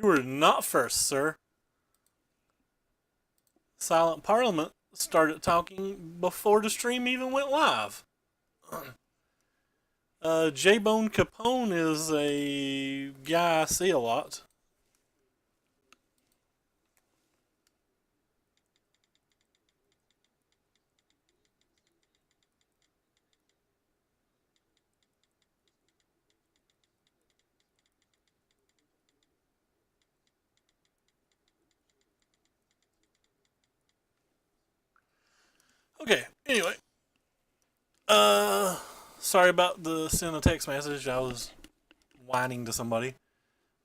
You were not first, sir. Silent Parliament started talking before the stream even went live. J-Bone Capone is a guy I see a lot. Okay, anyway. Uh, Sorry about the send a text message. I was whining to somebody.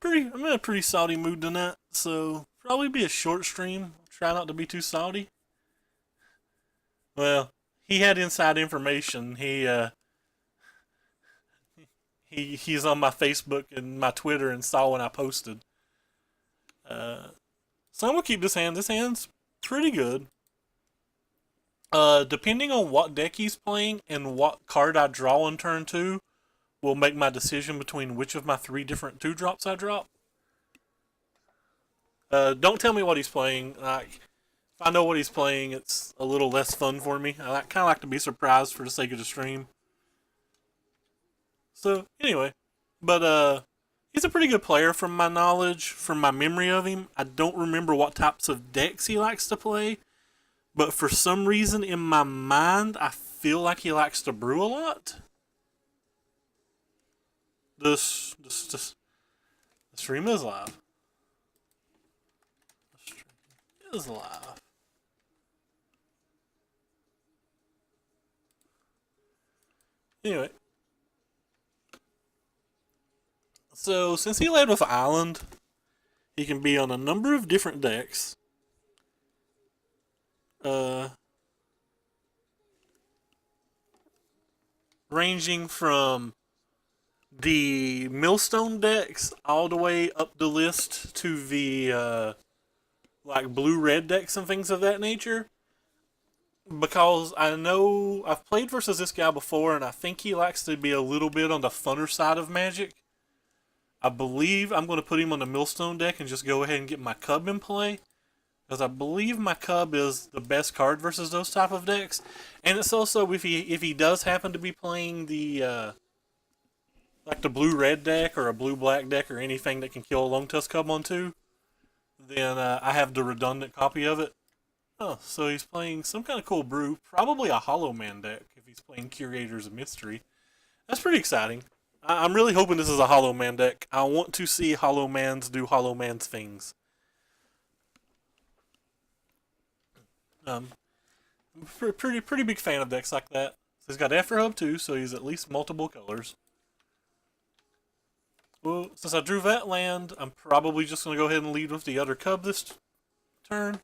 I'm in a pretty salty mood tonight, so probably be a short stream. Try not to be too salty. Well, he had inside information. He's on my Facebook and my Twitter and saw when I posted. Uh, so I'm gonna keep this hand. This hand's pretty good. Depending on what deck he's playing and what card I draw in turn two, will make my decision between which of my three different two drops I drop. Don't tell me what he's playing. Like, if I know what he's playing, it's a little less fun for me. I kind of like to be surprised for the sake of the stream. So anyway, but he's a pretty good player from my knowledge, from my memory of him. I don't remember what types of decks he likes to play, but for some reason in my mind, I feel like he likes to brew a lot. The stream is live. The stream is live. Anyway. So, since he led with Island, he can be on a number of different decks. Ranging from the Millstone decks all the way up the list to the like blue-red decks and things of that nature. Because I know I've played versus this guy before, and I think he likes to be a little bit on the funner side of Magic. I believe I'm going to put him on the Millstone deck and just go ahead and get my Cub in play. Because I believe my Cub is the best card versus those type of decks. And it's also, if he does happen to be playing the like the blue-red deck or a blue-black deck or anything that can kill a Long Tusk Cub on two, then I have the redundant copy of it. Oh, so he's playing some kind of cool brew. Probably a Hollow Man deck if he's playing Curators of Mystery. That's pretty exciting. I'm really hoping this is a Hollow Man deck. I want to see Hollow Mans do Hollow Man's things. I'm a pretty big fan of decks like that. So he's got After Hub too, so he's at least multiple colors. Well, since I drew that land, I'm probably just going to go ahead and lead with the other Cub this turn.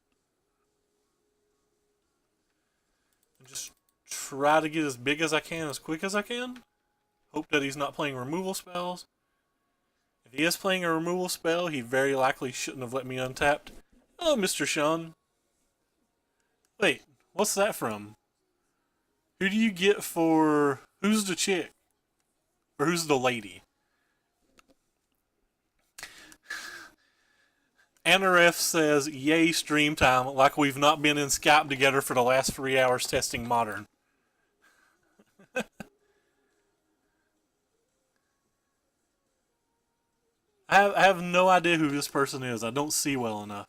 And just try to get as big as I can, as quick as I can. Hope that he's not playing removal spells. If he is playing a removal spell, he very likely shouldn't have let me untapped. Oh, Mr. Shun. Wait, what's that from? Who do you get for... Who's the chick? Or who's the lady? Anaref says, yay stream time, like we've not been in Skype together for the last 3 hours testing Modern. I have no idea who this person is. I don't see well enough.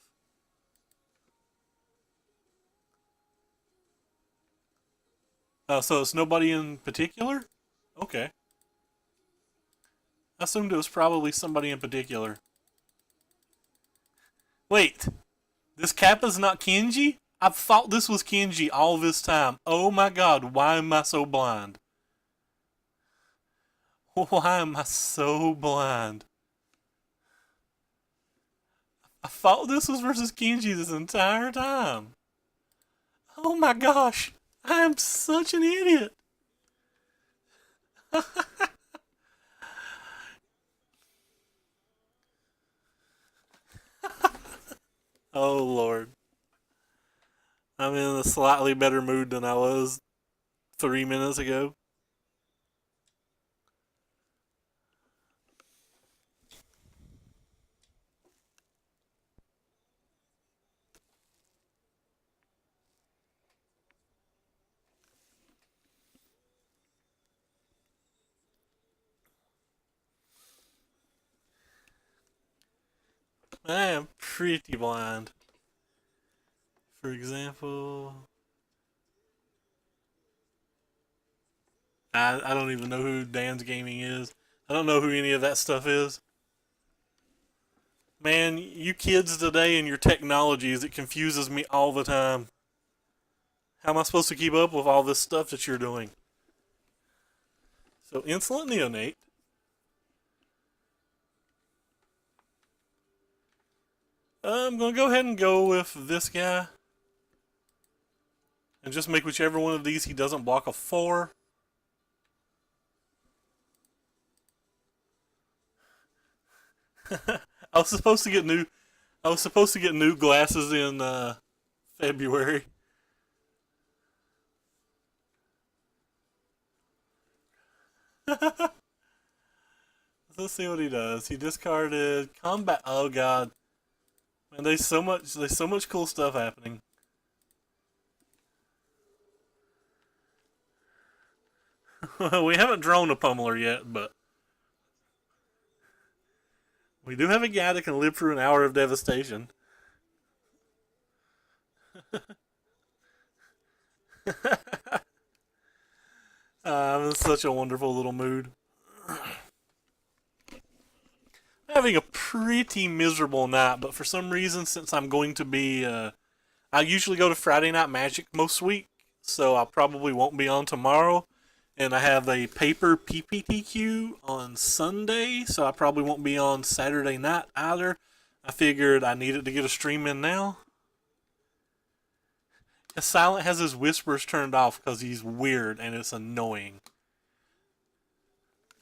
So it's nobody in particular? Okay. I assumed it was probably somebody in particular. Wait, this Kappa's not Kenji? I've thought this was Kenji all this time. Oh my god, why am I so blind? Why am I so blind? I thought this was versus Kenji this entire time. Oh my gosh, I am such an idiot. Oh lord. I'm in a slightly better mood than I was 3 minutes ago. I am pretty blind. For example, I don't even know who Dan's Gaming is. I don't know who any of that stuff is. Man, you kids today and your technologies, it confuses me all the time. How am I supposed to keep up with all this stuff that you're doing? So, insolent neonate. I'm going to go ahead and go with this guy. And just make whichever one of these he doesn't block a 4. I was supposed to get new glasses in February. Let's see what he does. He discarded combat. Oh god, man! There's so much cool stuff happening. We haven't drawn a pummeler yet, but we do have a guy that can live through an hour of devastation. I'm in such a wonderful little mood. Having a pretty miserable night, but for some reason, since I'm going to be, I usually go to Friday Night Magic most week, so I probably won't be on tomorrow. And I have a paper PPTQ on Sunday, so I probably won't be on Saturday night either. I figured I needed to get a stream in now. Silent has his whispers turned off because he's weird and it's annoying.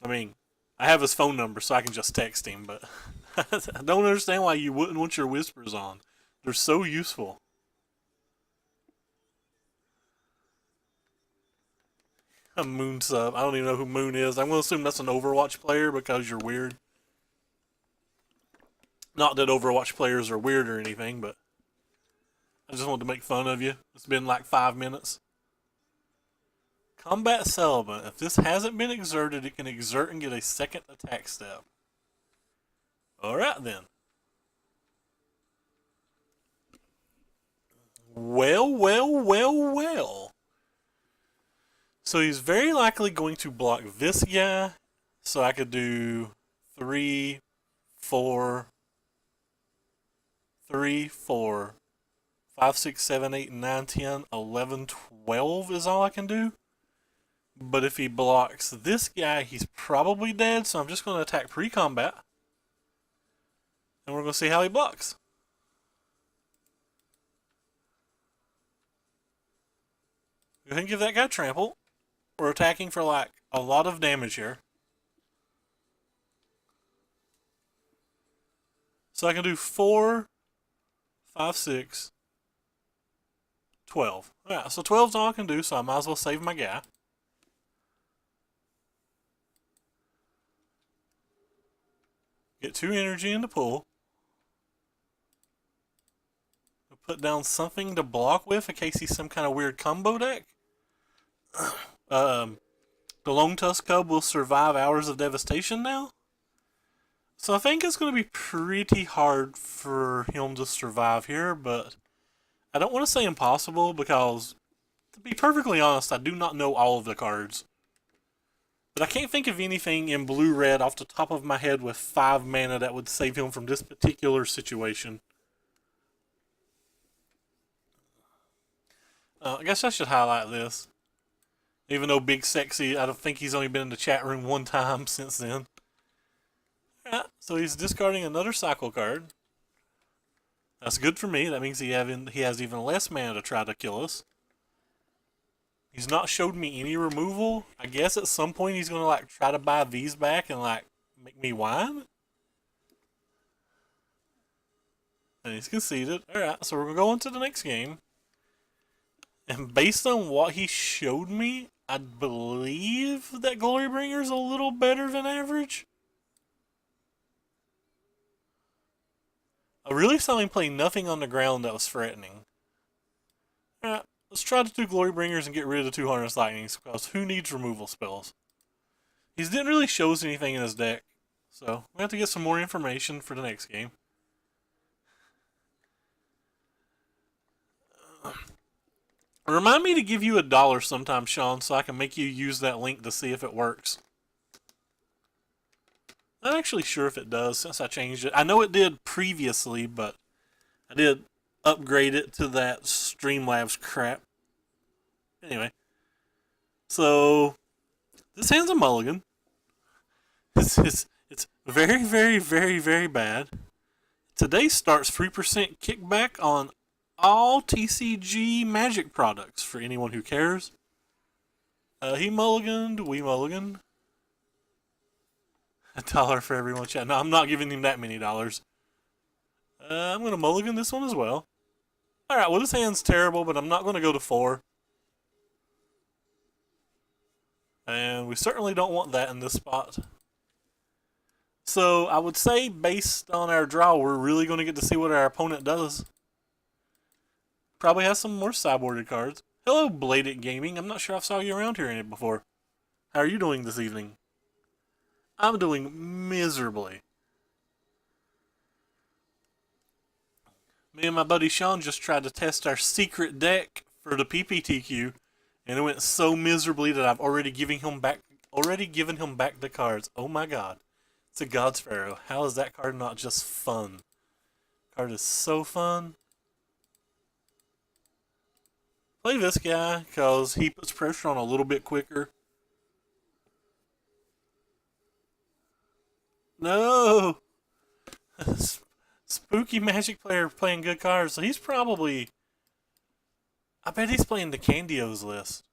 I mean, I have his phone number so I can just text him, but I don't understand why you wouldn't want your whispers on. They're so useful. A Moon sub. I don't even know who Moon is. I'm going to assume that's an Overwatch player because you're weird. Not that Overwatch players are weird or anything, but I just wanted to make fun of you. It's been like 5 minutes. Combat Celibate. If this hasn't been exerted, it can exert and get a second attack step. Alright then. Well. So he's very likely going to block this guy. So I could do 3, 4, 3, 4, 5, 6, 7, 8, 9, 10, 11, 12 is all I can do. But if he blocks this guy, he's probably dead. So I'm just going to attack pre-combat. And we're going to see how he blocks. Go ahead and give that guy trample. We're attacking for like a lot of damage here. So I can do 4, 5, 6, 12. Yeah, so 12's all I can do, so I might as well save my guy. Get 2 energy in the pool. Put down something to block with in case he's some kind of weird combo deck. The Lone Tusk Cub will survive hours of devastation now. So I think it's going to be pretty hard for him to survive here, but I don't want to say impossible because, to be perfectly honest, I do not know all of the cards. But I can't think of anything in blue-red off the top of my head with 5 mana that would save him from this particular situation. I guess I should highlight this. Even though Big Sexy, I don't think he's only been in the chat room 1 time since then. Yeah, so he's discarding another cycle card. That's good for me. That means he has even less mana to try to kill us. He's not showed me any removal. I guess at some point he's going to like try to buy these back and like make me whine. And he's conceded. Alright, so we're going to go on to the next game. And based on what he showed me, I believe that Glorybringer's a little better than average. I really saw him play nothing on the ground that was threatening. Alright, let's try to do Glorybringers and get rid of the 2 Harness Lightnings, because who needs removal spells? He didn't really show us anything in his deck, so we have to get some more information for the next game. Remind me to give you $1 sometime, Sean, so I can make you use that link to see if it works. I'm not actually sure if it does since I changed it. I know it did previously, but I did upgrade it to that Streamlabs crap. Anyway, so this hand's a mulligan. It's very, very, very, very bad. Today starts 3% kickback on all TCG Magic products for anyone who cares. He mulliganed, we mulliganed. $1 for everyone chat. No, I'm not giving him that many dollars. I'm going to mulligan this one as well. Alright, well, this hand's terrible, but I'm not going to go to 4. And we certainly don't want that in this spot. So, I would say, based on our draw, we're really going to get to see what our opponent does. Probably has some more sideboarded cards. Hello, Bladed Gaming. I'm not sure I've saw you around here in it before. How are you doing this evening? I'm doing miserably. Me and my buddy Sean just tried to test our secret deck for the PPTQ, and it went so miserably that I've already given him back the cards. Oh my god. It's a God's Pharaoh. How is that card not just fun? Card is so fun. Play this guy because he puts pressure on a little bit quicker. No! Spooky Magic player playing good cards. So he's probably... I bet he's playing the Candios list.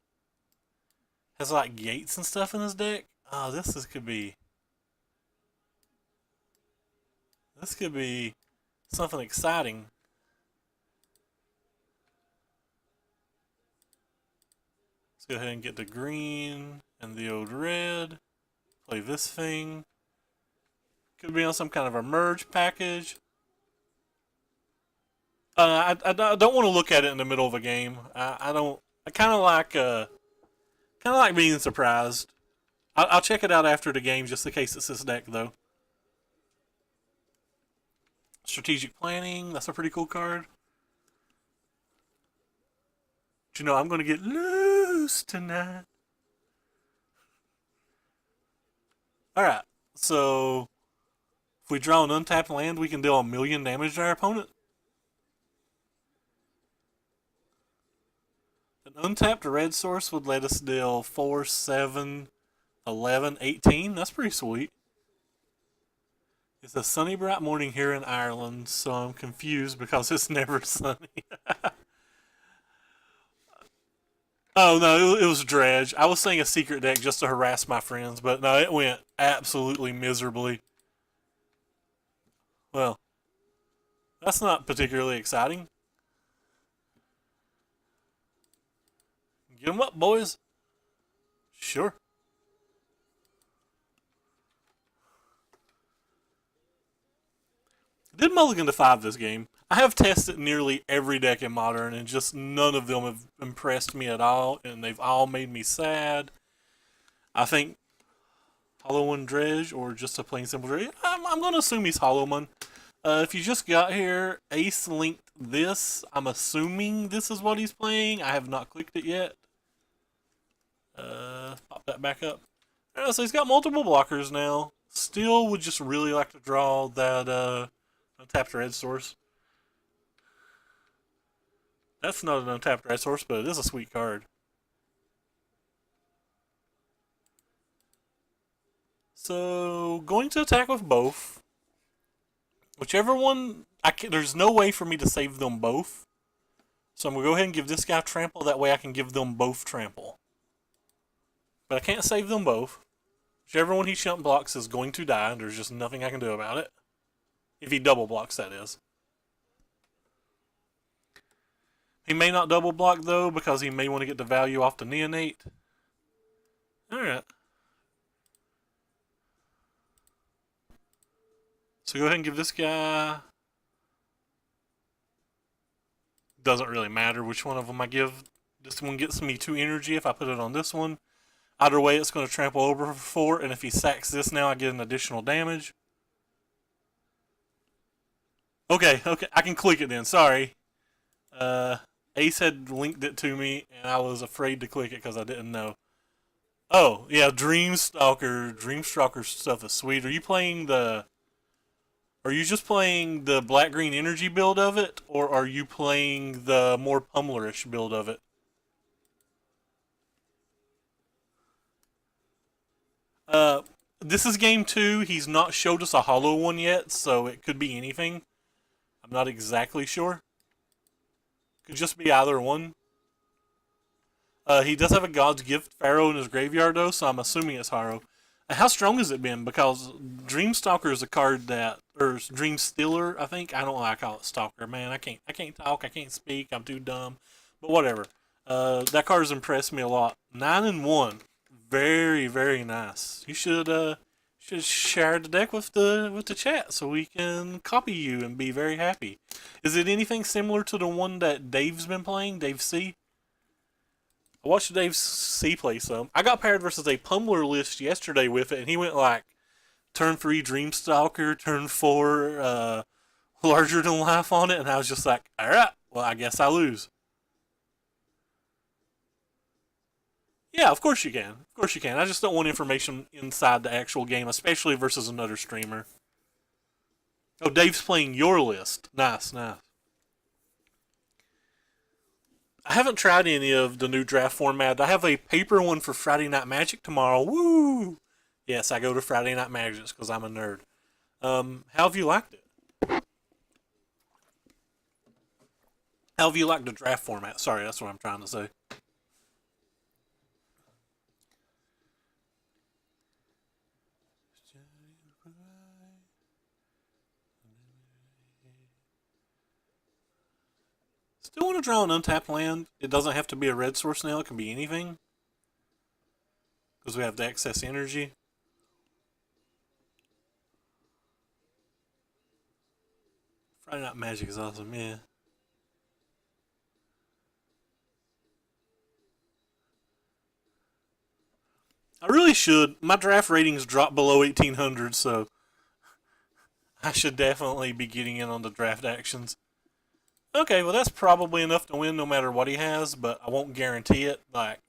Has like gates and stuff in his deck. Oh, this could be... This could be something exciting. Let's go ahead and get the green and the old red. Play this thing. Could be on some kind of a merge package. I don't want to look at it in the middle of a game. I kind of like being surprised. I'll check it out after the game just in case it's this deck though. Strategic Planning, that's a pretty cool card. But you know, I'm going to get loose tonight. Alright, so if we draw an untapped land, we can deal 1,000,000 damage to our opponent. An untapped red source would let us deal 4, 7, 11, 18. That's pretty sweet. It's a sunny, bright morning here in Ireland, so I'm confused because it's never sunny. Oh, no, it was Dredge. I was saying a secret deck just to harass my friends, but no, it went absolutely miserably. Well, that's not particularly exciting. Get them up, boys. Sure. Did mulligan to 5 this game. I have tested nearly every deck in Modern, and just none of them have impressed me at all, and they've all made me sad. I think Hollow One Dredge, or just a plain simple Dredge. I'm going to assume he's Hollow One. If you just got here, Ace linked this. I'm assuming this is what he's playing. I have not clicked it yet. Pop that back up. So he's got multiple blockers now. Still would just really like to draw that untapped red source. That's not an untapped red source, but it is a sweet card. So, going to attack with both. Whichever one... there's no way for me to save them both. So I'm going to go ahead and give this guy trample. That way I can give them both trample. But I can't save them both. Whichever one he shunt blocks is going to die. There's just nothing I can do about it. If he double blocks, that is. He may not double block, though, because he may want to get the value off the Neonate. Alright. So go ahead and give this guy... Doesn't really matter which one of them I give. This one gets me 2 energy if I put it on this one. Either way, it's going to trample over for 4, and if he sacks this now, I get an additional damage. Okay, I can click it then, sorry. Ace had linked it to me, and I was afraid to click it because I didn't know. Oh yeah, Dreamstalker. Dreamstalker stuff is sweet. Are you playing the? Are you just playing the black green energy build of it, or are you playing the more Pummelerish build of it? Uh, this is game two. He's not showed us a hollow one yet, so it could be anything. I'm not exactly sure. Could just be either one. He does have a God's Gift Pharaoh in his graveyard, though, so I'm assuming it's Haro. How strong has it been? Because Dreamstalker is a card that, or Dream Stealer, I think. I don't know why I call it Stalker. Man, I can't talk. I can't speak. I'm too dumb. But whatever. That card has impressed me a lot. 9-1, very very nice. You should share the deck with the chat so we can copy you and be very happy. Is it anything similar to the one that Dave's been playing, Dave C? I watched Dave C play some. I got paired versus a Pummeler list yesterday with it, and he went like turn 3 Dreamstalker, turn 4 Larger Than Life on it, and I was just like, alright, well, I guess I lose. Yeah, of course you can. Of course you can. I just don't want information inside the actual game, especially versus another streamer. Oh, Dave's playing your list. Nice, nice. I haven't tried any of the new draft format. I have a paper one for Friday Night Magic tomorrow. Woo! Yes, I go to Friday Night Magic because I'm a nerd. How have you liked it? How have you liked the draft format? Sorry, that's what I'm trying to say. Still want to draw an untapped land. It doesn't have to be a red source now. It can be anything. Because we have the excess energy. Friday Night Magic is awesome, yeah. I really should. My draft ratings dropped below 1800, so I should definitely be getting in on the draft actions. Okay, well that's probably enough to win no matter what he has, but I won't guarantee it. Like,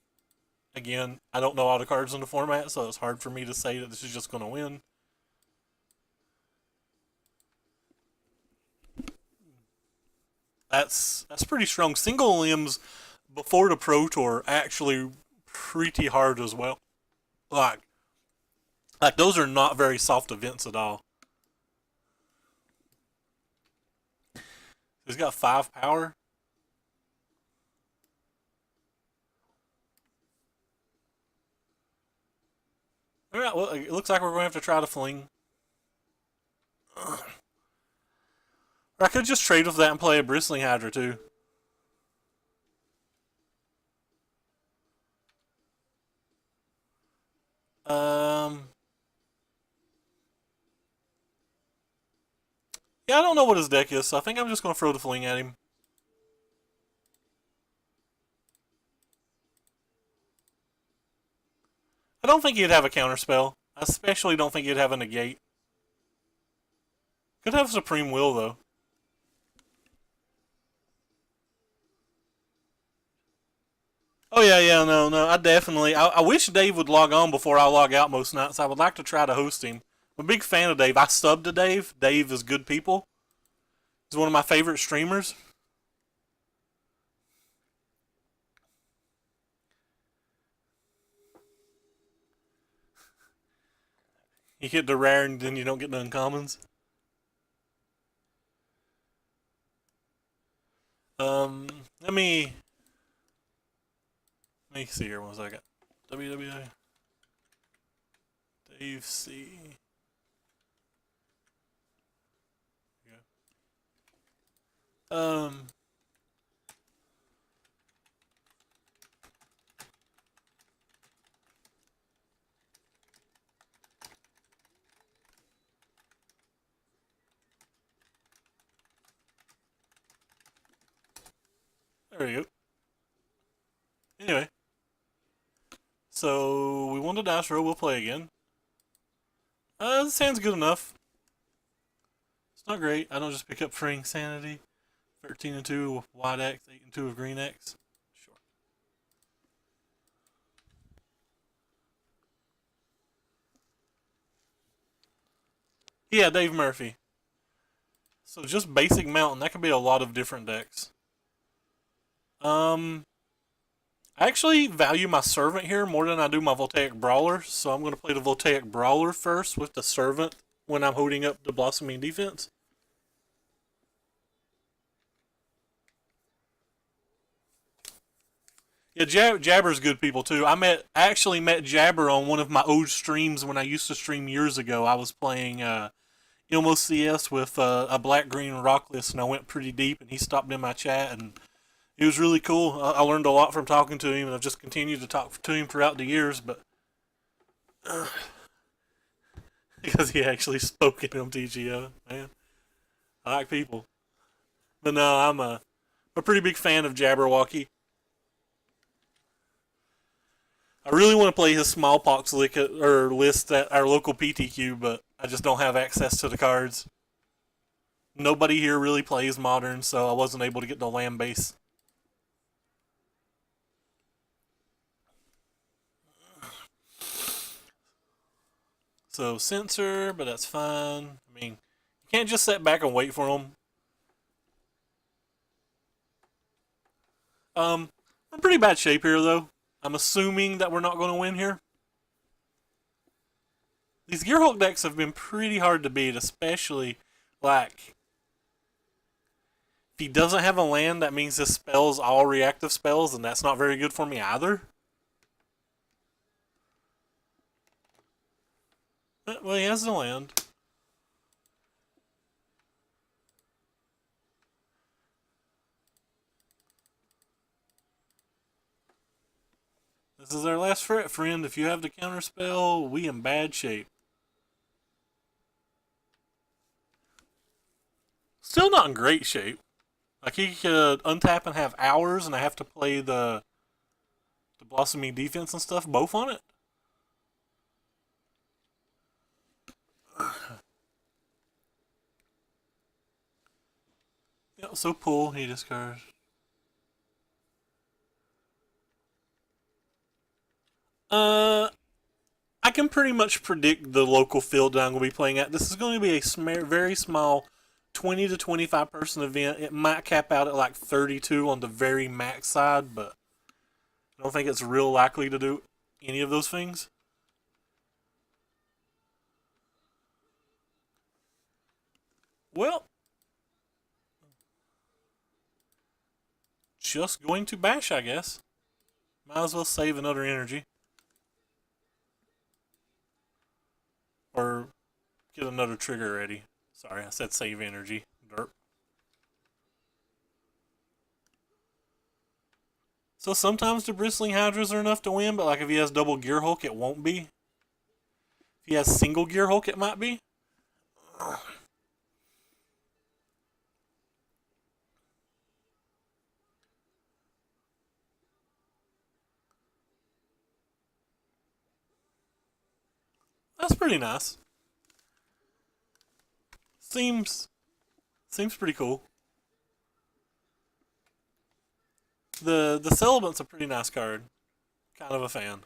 again, I don't know all the cards in the format, so it's hard for me to say that this is just going to win. That's pretty strong. Single limbs before the Pro Tour actually pretty hard as well. Like, like those are not very soft events at all. He's got 5 power. Alright, well, it looks like we're going to have to try to fling. Or I could just trade with that and play a Bristling Hydra too. Um, yeah, I don't know what his deck is, so I think I'm just going to throw the fling at him. I don't think he'd have a counterspell. I especially don't think he'd have a negate. Could have Supreme Will, though. Oh, yeah, yeah, no, no, I definitely... I wish Dave would log on before I log out most nights. I would like to try to host him. I'm a big fan of Dave. I subbed to Dave. Dave is good people. He's one of my favorite streamers. You get the rare and then you don't get the uncommons. Um, let me see here one second. WWA Dave C. Um, there we go. Anyway, so we won the dice roll. We'll play again. This hand's good enough. It's not great. I don't just pick up Freeing Sanity. 13 and 2 with white X, 8 and 2 with green X. Sure. Yeah, Dave Murphy. So just basic mountain, that could be a lot of different decks. Um, I actually value my servant here more than I do my Voltaic Brawler, so I'm going to play the Voltaic Brawler first with the servant when I'm holding up the Blossoming Defense. Yeah, Jabber's good people too. Actually met Jabber on one of my old streams when I used to stream years ago. I was playing Ilmo CS with a black green rock list, and I went pretty deep, and he stopped in my chat, and it was really cool. I learned a lot from talking to him, and I've just continued to talk to him throughout the years. But because he actually spoke in MTGO, man, I like people. But no, I'm a pretty big fan of Jabberwocky. I really want to play his smallpox list at our local PTQ, but I just don't have access to the cards. Nobody here really plays modern, so I wasn't able to get the land base. So censor, but that's fine. I mean, you can't just sit back and wait for them. I'm in pretty bad shape here, though. I'm assuming that we're not going to win here. These Gearhulk decks have been pretty hard to beat, especially, like, if he doesn't have a land, that means his spells all reactive spells, and that's not very good for me either. Well, he has the land. This is our last threat, friend. If you have the counter spell, we in bad shape. Still not in great shape. Like he could untap and have hours, and I have to play the blossoming defense and stuff both on it. Yeah, so pull, he discards. Uh, I can pretty much predict the local field that I'm going to be playing at. This is going to be a very small 20 to 25 person event. It might cap out at like 32 on the very max side, but I don't think it's real likely to do any of those things. Well, just going to bash, I guess. Might as well save another energy. Or get another trigger ready. Sorry, I said save energy. Derp. So sometimes the Bristling Hydras are enough to win, but like if he has double Gear Hulk, it won't be. If he has single Gear Hulk, it might be. That's pretty nice. Seems pretty cool. The Celibant's a pretty nice card. Kind of a fan.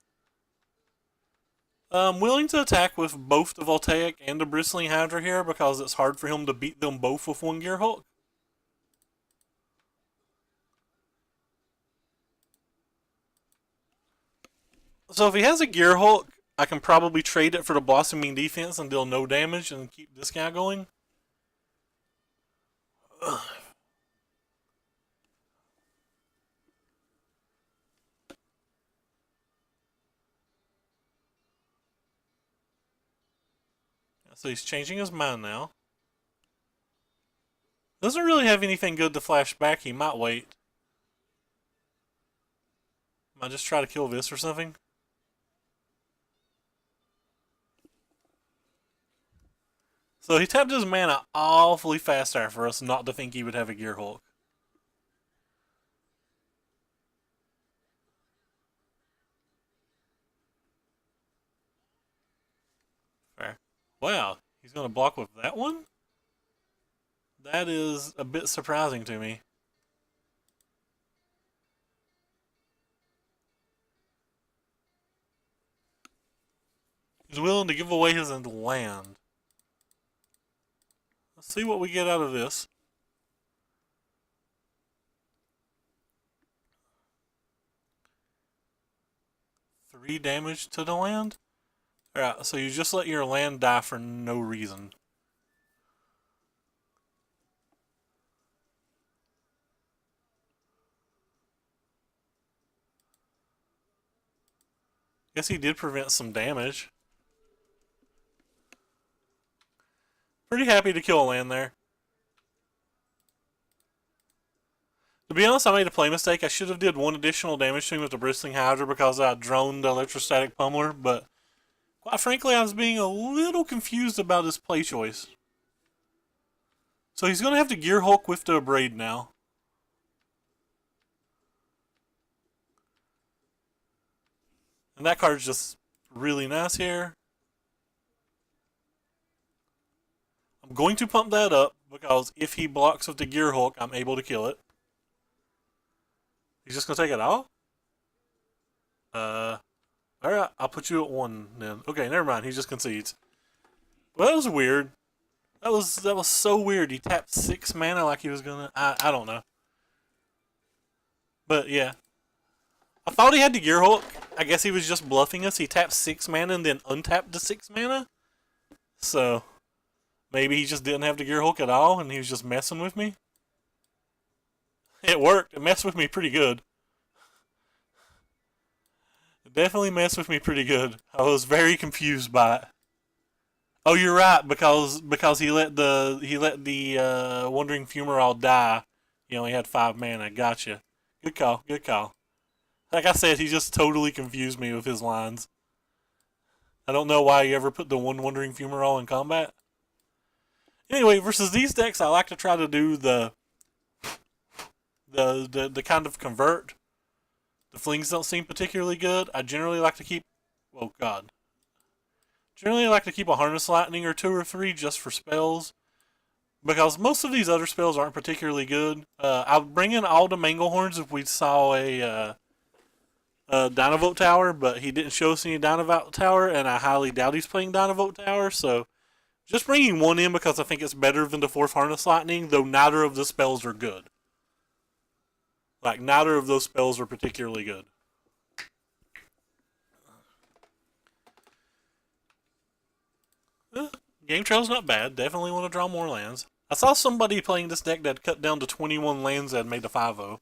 I'm willing to attack with both the Voltaic and the Bristling Hydra here because it's hard for him to beat them both with one Gear Hulk. So if he has a Gear Hulk, I can probably trade it for the Blossoming Defense and deal no damage and keep this guy going. Ugh. So he's changing his mind now. Doesn't really have anything good to flash back. He might wait. Might just try to kill this or something. So he tapped his mana awfully fast there for us not to think he would have a Gear Hulk. Fair. Wow, he's going to block with that one? That is a bit surprising to me. He's willing to give away his land. Let's see what we get out of this. Three damage to the land? Alright, so you just let your land die for no reason. Guess he did prevent some damage. Pretty happy to kill a land there. To be honest, I made a play mistake. I should have did one additional damage to him with the Bristling Hydra because I droned the Electrostatic Pummeler, but quite frankly, I was being a little confused about his play choice. So he's going to have to Gear Hulk with the Abrade now. And that card's just really nice here. I'm going to pump that up because if he blocks with the Gear Hulk, I'm able to kill it. He's just going to take it all? Alright, I'll put you at 1 then. Okay, never mind. He just concedes. Well, that was weird. That was so weird. He tapped 6 mana like he was gonna... I don't know. But, yeah. I thought he had the Gear Hulk. I guess he was just bluffing us. He tapped 6 mana and then untapped the 6 mana. So, maybe he just didn't have the Gear Hulk at all and he was just messing with me. It worked. It messed with me pretty good. It definitely messed with me pretty good. I was very confused by it. Oh, you're right, because he let the Wandering Fumarole die. He only had 5 mana. Gotcha. Good call. Good call. Like I said, he just totally confused me with his lines. I don't know why you ever put the one Wandering Fumarole in combat. Anyway, versus these decks, I like to try to do the kind of convert. The flings don't seem particularly good. I generally like to keep... Oh, God. Generally, I like to keep a Harness Lightning or 2 or 3 just for spells. Because most of these other spells aren't particularly good. I'll bring in all the Manglehorns if we saw a Dynavolt Tower, but he didn't show us any Dynavolt Tower, and I highly doubt he's playing Dynavolt Tower, so just bringing one in because I think it's better than the 4th Harness Lightning, though neither of the spells are good. Like, neither of those spells are particularly good. Game Trail's not bad. Definitely want to draw more lands. I saw somebody playing this deck that cut down to 21 lands and made a 5-0.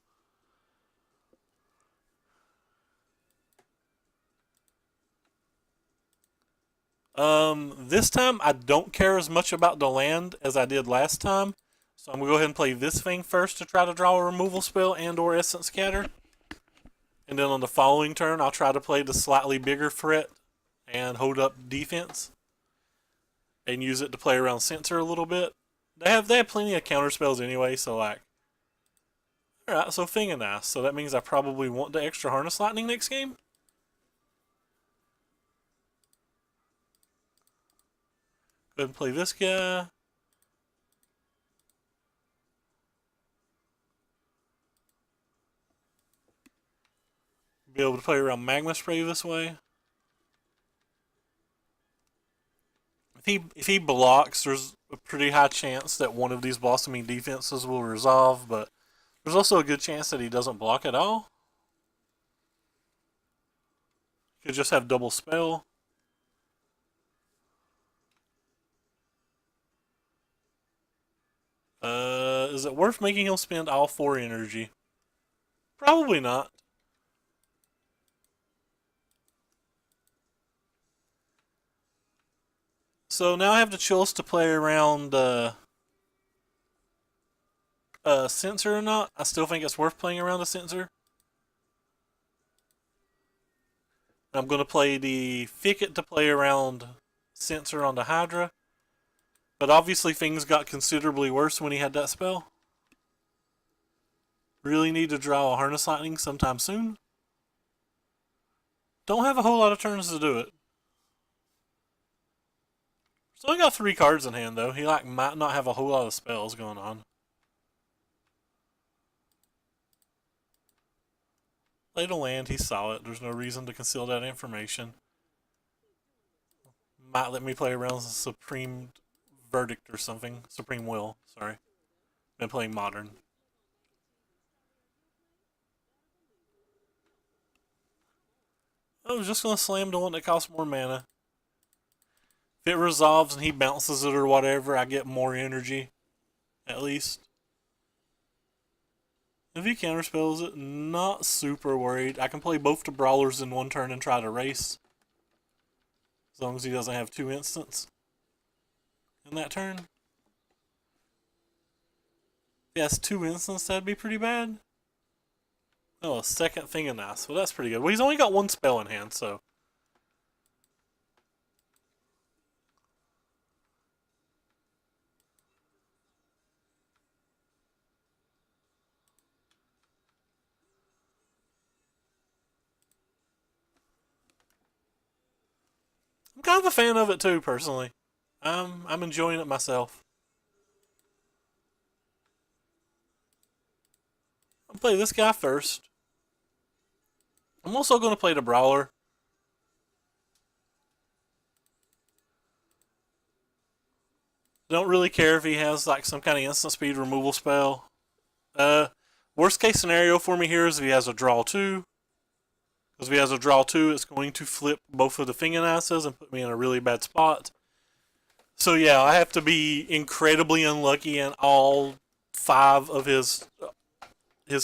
This time I don't care as much about the land as I did last time. So I'm going to go ahead and play this thing first to try to draw a removal spell and or Essence Scatter. And then on the following turn, I'll try to play the slightly bigger threat and hold up defense. And use it to play around Censor a little bit. They have plenty of counter spells anyway, so like... Alright, so Thing and Nice. So that means I probably want the extra Harness Lightning next game. Go ahead and play this guy. Be able to play around Magma Spray this way. If he blocks, there's a pretty high chance that one of these Blossoming Defenses will resolve, but there's also a good chance that he doesn't block at all. Could just have double spell. Is it worth making him spend all 4 energy? Probably not. So now I have the choice to play around Censor or not. I still think it's worth playing around a Censor. I'm going to play the Thicket to play around Censor on the Hydra. But obviously things got considerably worse when he had that spell. Really need to draw a Harness Lightning sometime soon. Don't have a whole lot of turns to do it. For So I got 3 cards in hand though. He like might not have a whole lot of spells going on. Play to land, he's solid. There's no reason to conceal that information. Might let me play around Supreme Verdict or something. Supreme Will, sorry. Been playing Modern. I was just gonna slam the one that costs more mana. If it resolves and he bounces it or whatever, I get more energy. At least. If he counterspells it, not super worried. I can play both the Brawlers in one turn and try to race. As long as he doesn't have 2 instants in that turn. If he has 2 instants, that'd be pretty bad. Oh, a second thing of nice. Well, that's pretty good. Well, he's only got 1 spell in hand, so. I'm kind of a fan of it too, personally. I'm enjoying it myself. I'll play this guy first. I'm also going to play the Brawler. Don't really care if he has like some kind of instant speed removal spell. Worst case scenario for me here is if he has a draw 2. Because if he has a draw 2, it's going to flip both of the Fingernaces and put me in a really bad spot. So yeah, I have to be incredibly unlucky, and all 5 of his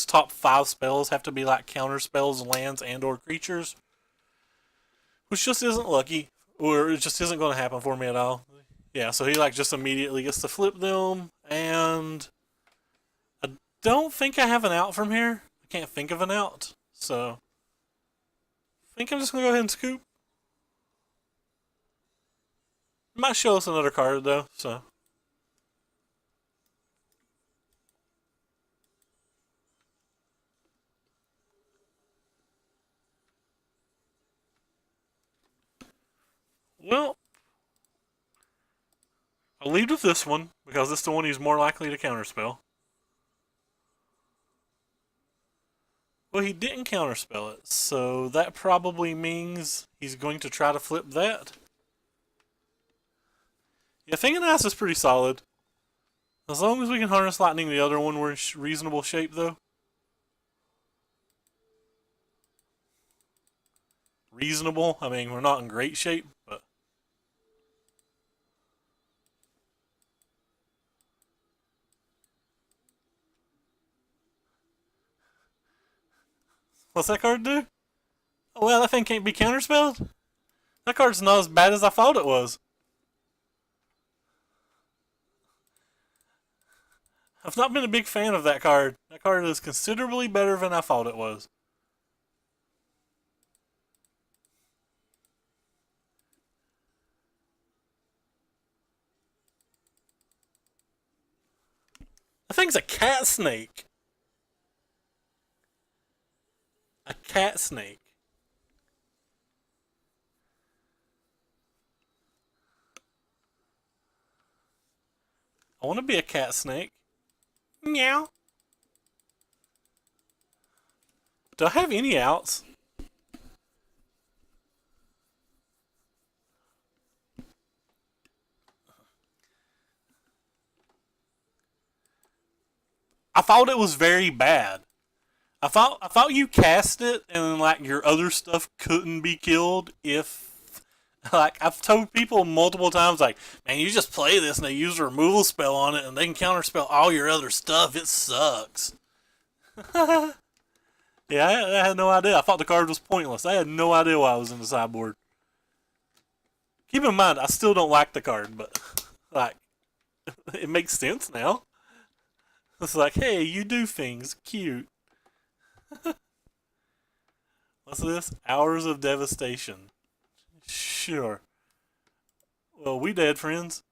top 5 spells have to be like counter spells, lands, and or creatures. Which just isn't lucky, or it just isn't going to happen for me at all. Yeah, so he like just immediately gets to flip them, and I don't think I have an out from here. I can't think of an out, so I think I'm just going to go ahead and scoop. Might show us another card though, so. Well, I'll lead with this one because it's the one he's more likely to counterspell. Well, he didn't counterspell it, so that probably means he's going to try to flip that. Yeah, Fingernace is pretty solid. As long as we can harness lightning the other one, we're in reasonable shape, though. Reasonable? I mean, we're not in great shape, but... What's that card do? Oh, well, that thing can't be counterspelled? That card's not as bad as I thought it was. I've not been a big fan of that card. That card is considerably better than I thought it was. That thing's a cat snake. A cat snake. I want to be a cat snake. Meow. Do I have any outs? I thought it was very bad. I thought you cast it and like your other stuff couldn't be killed if like I've told people multiple times like, man, you just play this and they use a removal spell on it and they can counterspell all your other stuff. It sucks. Yeah, I had no idea. I thought the card was pointless. I had no idea why I was in the sideboard. Keep in mind, I still don't like the card, but like it makes sense now. It's like, hey, you do things. Cute. What's this? Hours of Devastation. Sure. Well, we dead, friends.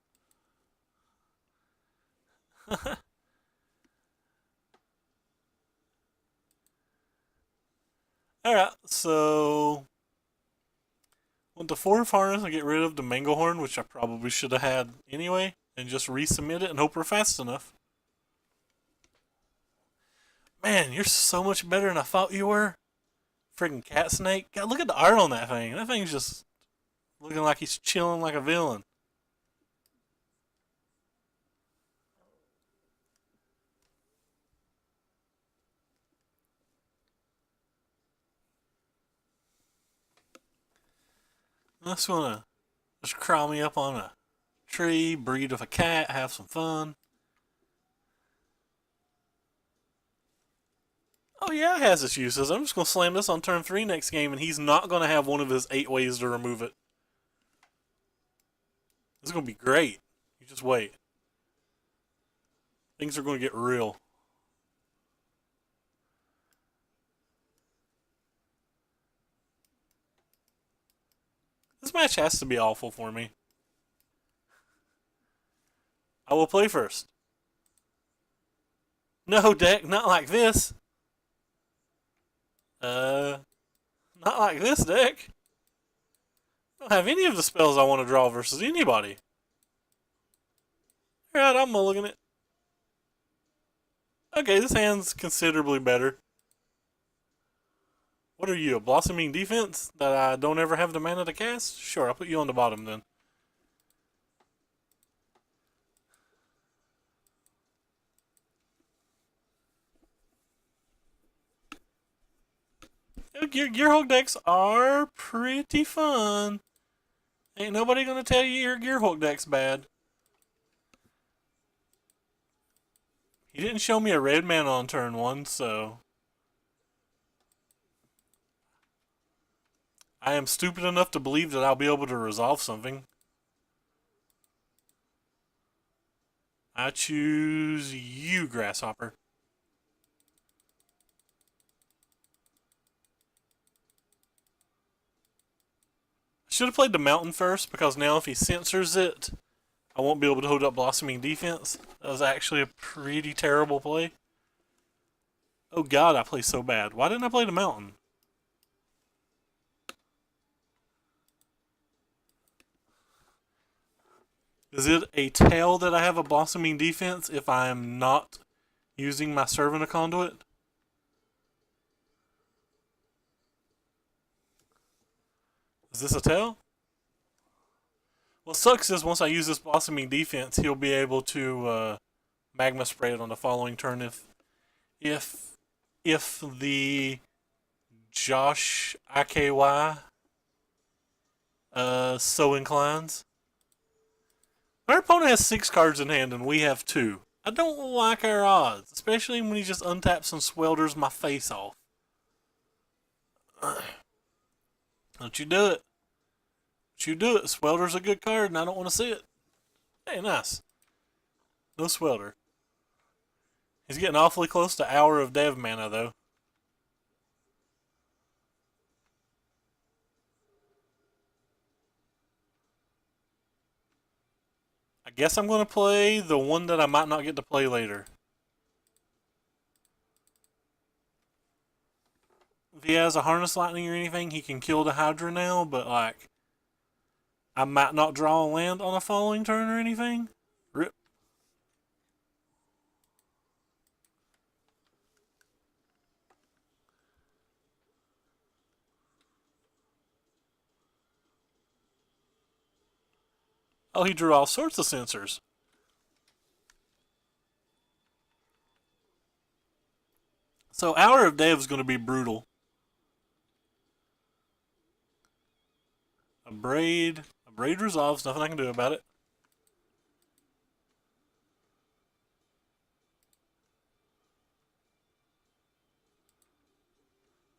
Alright, so Want the fourth harness and get rid of the Manglehorn, which I probably should have had anyway, and just resubmit it and hope we're fast enough. Man, you're so much better than I thought you were. Friggin' cat snake. God, look at the art on that thing. That thing's just looking like he's chilling like a villain. I just wanna just crawl me up on a tree, breed with a cat, have some fun. Oh yeah, it has its uses. I'm just gonna slam this on turn 3 next game, and he's not gonna have one of his 8 ways to remove it. This is gonna be great. You just wait. Things are gonna get real. This match has to be awful for me. I will play first. No, deck, not like this. Not like this deck. I don't have any of the spells I want to draw versus anybody. Alright, I'm mulligan it. Okay, this hand's considerably better. What are you, a blossoming defense that I don't ever have the mana to cast? Sure, I'll put you on the bottom then. Gearhulk decks are pretty fun. Ain't nobody gonna tell you your Gearhulk deck's bad. He didn't show me a red mana on turn 1, so I am stupid enough to believe that I'll be able to resolve something. I choose you, Grasshopper. I should have played the Mountain first, because now if he censors it, I won't be able to hold up Blossoming Defense. That was actually a pretty terrible play. Oh god, I play so bad. Why didn't I play the Mountain? Is it a tell that I have a Blossoming Defense if I am not using my Servant of Conduit? Is this a tell? What sucks is once I use this Blossoming Defense, he'll be able to Magma Spray it on the following turn if the Josh IKY so inclines. Our opponent has 6 cards in hand and we have 2. I don't like our odds, especially when he just untaps and swelters my face off. Don't you do it. Don't you do it. Swelter's a good card and I don't want to see it. Hey, nice. No Swelter. He's getting awfully close to Hour of Dev mana, though. I guess I'm going to play the one that I might not get to play later. If he has a Harness Lightning or anything, he can kill the Hydra now, but like, I might not draw a land on a following turn or anything. Rip. Oh, he drew all sorts of sensors. So Hour of Dev is going to be brutal. A braid resolves, nothing I can do about it.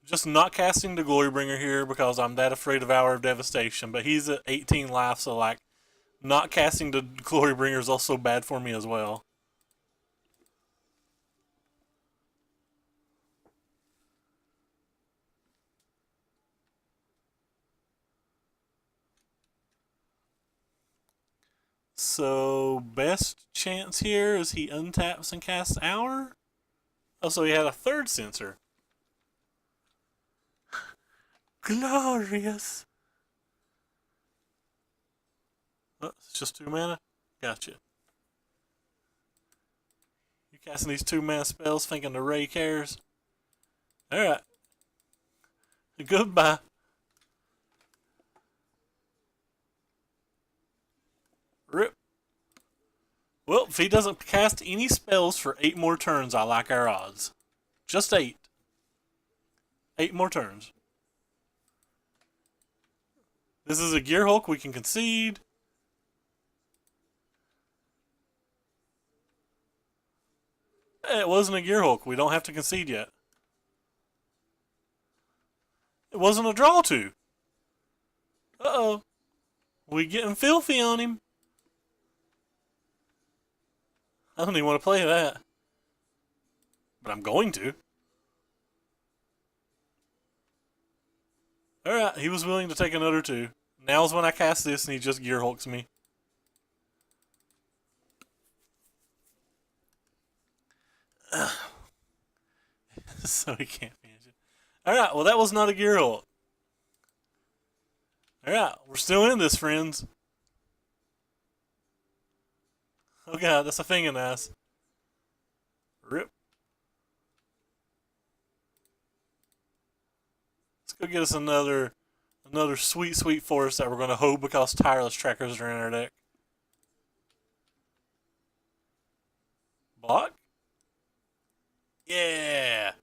Just not casting the Glorybringer here because I'm that afraid of Hour of Devastation, but he's at 18 life, so like, not casting the Glorybringer is also bad for me as well. So, best chance here is he untaps and casts Hour? Oh, so he had a third sensor. Glorious. Oh, it's just 2 mana? Gotcha. You casting these 2 mana spells thinking the Ray cares? Alright. Goodbye. Rip. Well, if he doesn't cast any spells for 8 more turns, I like our odds. Just 8. 8 more turns. This is a Gear Hulk, we can concede. It wasn't a Gear Hulk, we don't have to concede yet. It wasn't a draw to. Uh-oh. We getting filthy on him. I don't even want to play that. But I'm going to. Alright, he was willing to take another 2. Now's when I cast this and he just Gear Hulks me. So he can't manage it. Alright, well that was not a Gear Hulk. Alright, we're still in this, friends. Oh god, that's a thing in ass. Rip. Let's go get us another sweet, sweet forest that we're going to hope because tireless trackers are in our deck. Block? Yeah.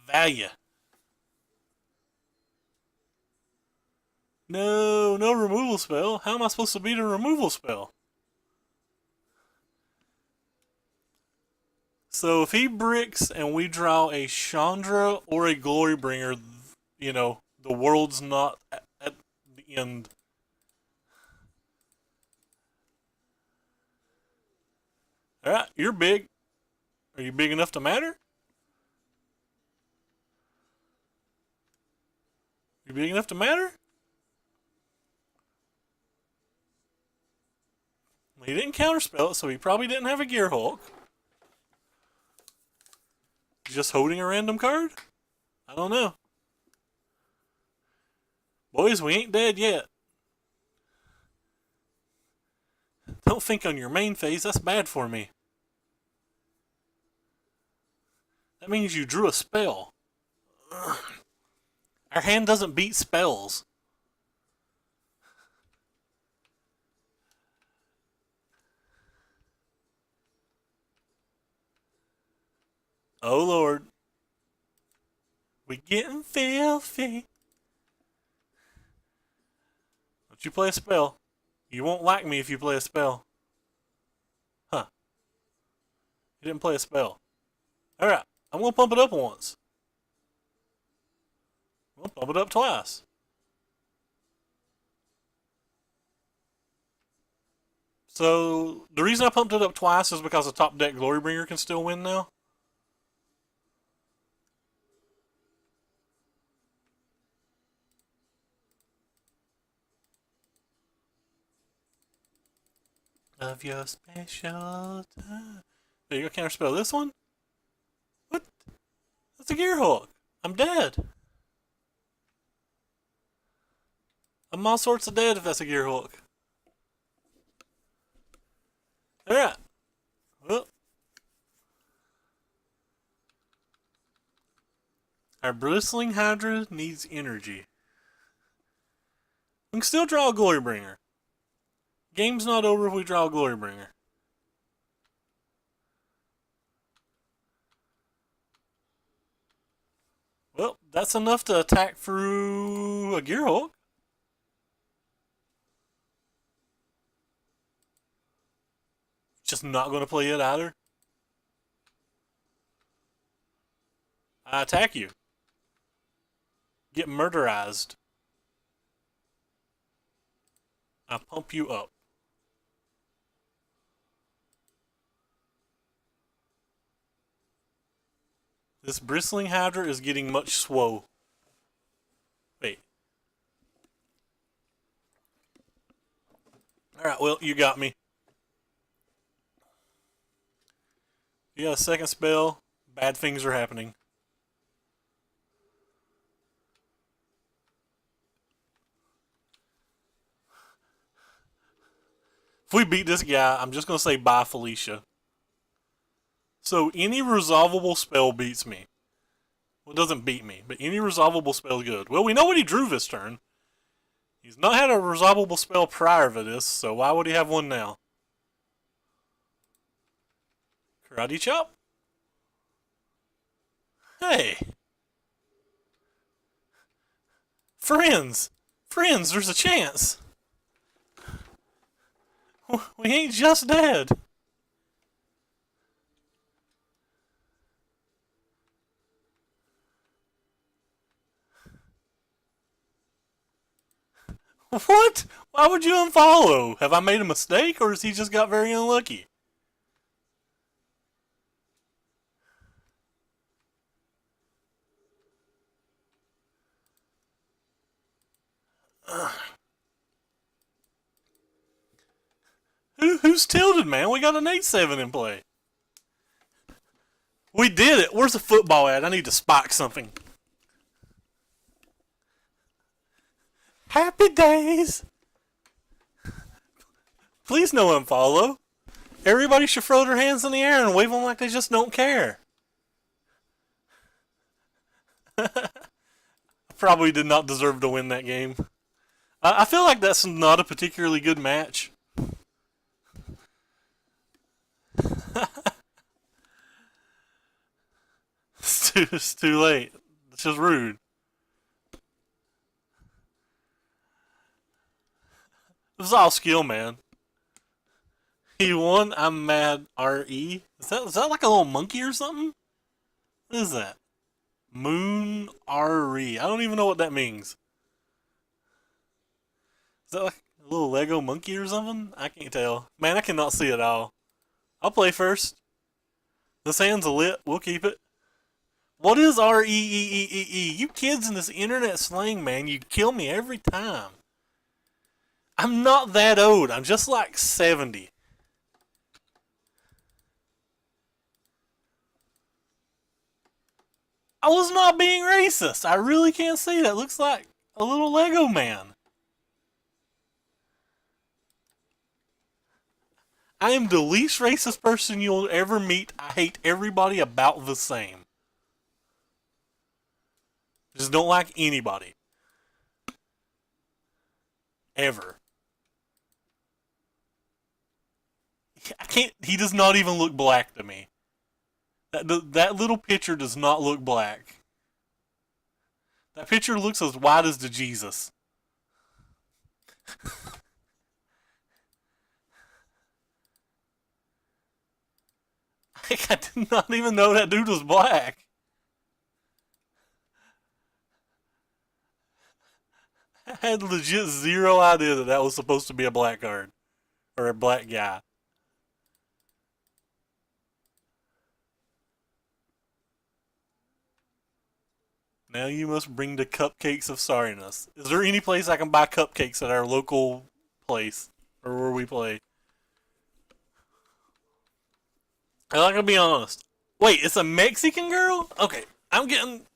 Value. No, no removal spell. How am I supposed to beat a removal spell? So if he bricks and we draw a Chandra or a Glorybringer, you know, the world's not at the end. Alright, you're big. Are you big enough to matter? You big enough to matter? He didn't counterspell it, so he probably didn't have a Gear Hulk. Just holding a random card? I don't know. Boys, we ain't dead yet. Don't think on your main phase, that's bad for me. That means you drew a spell. Ugh. Our hand doesn't beat spells. Oh Lord. We getting filthy. Don't you play a spell. You won't like me if you play a spell. Huh. You didn't play a spell. Alright, I'm gonna pump it up once. I'm gonna pump it up twice. So, the reason I pumped it up twice is because the top deck Glorybringer can still win now. Of your special time. There you go, counterspell this one? What? That's a Gear Hulk. I'm dead. I'm all sorts of dead if that's a Gear Hulk. Alright. Well. Our Bristling Hydra needs energy. We can still draw a Glorybringer. Game's not over if we draw a Glorybringer. Well, that's enough to attack through a Gear Hulk. Just not going to play it either. I attack you. Get murderized. I pump you up. This Bristling Hydra is getting much swole. Wait. Alright, well, you got me. You got a second spell. Bad things are happening. If we beat this guy, I'm just going to say bye, Felicia. So any resolvable spell beats me. Well, it doesn't beat me, but any resolvable spell is good. Well, we know what he drew this turn. He's not had a resolvable spell prior to this, so why would he have one now? Karate chop? Hey! Friends! Friends, there's a chance! We ain't just dead! What? Why would you unfollow? Have I made a mistake, or has he just got very unlucky? Who's tilted, man? We got an 8-7 in play. We did it. Where's the football at? I need to spike something. Happy days. Please no unfollow. Everybody should throw their hands in the air and wave them like they just don't care. I probably did not deserve to win that game. I feel like that's not a particularly good match. It's too late. It's just rude. This is all skill, man. He won. I'm mad. RE. Is that like a little monkey or something? What is that? Moon RE. I don't even know what that means. Is that like a little Lego monkey or something? I can't tell. Man, I cannot see it all. I'll play first. This hand's lit. We'll keep it. What is REEEEE? You kids in this internet slang, man, you kill me every time. I'm not that old. I'm just like 70. I was not being racist. I really can't see that. Looks like a little Lego man. I am the least racist person you'll ever meet. I hate everybody about the same. Just don't like anybody. Ever. I can't. He does not even look black to me. That little picture does not look black. That picture looks as white as the Jesus. I did not even know that dude was black. I had legit zero idea that was supposed to be a black card. Or a black guy. Now you must bring the cupcakes of sorriness. Is there any place I can buy cupcakes at our local place? Or where we play? I'm not gonna be honest. Wait, it's a Mexican girl? Okay, I'm getting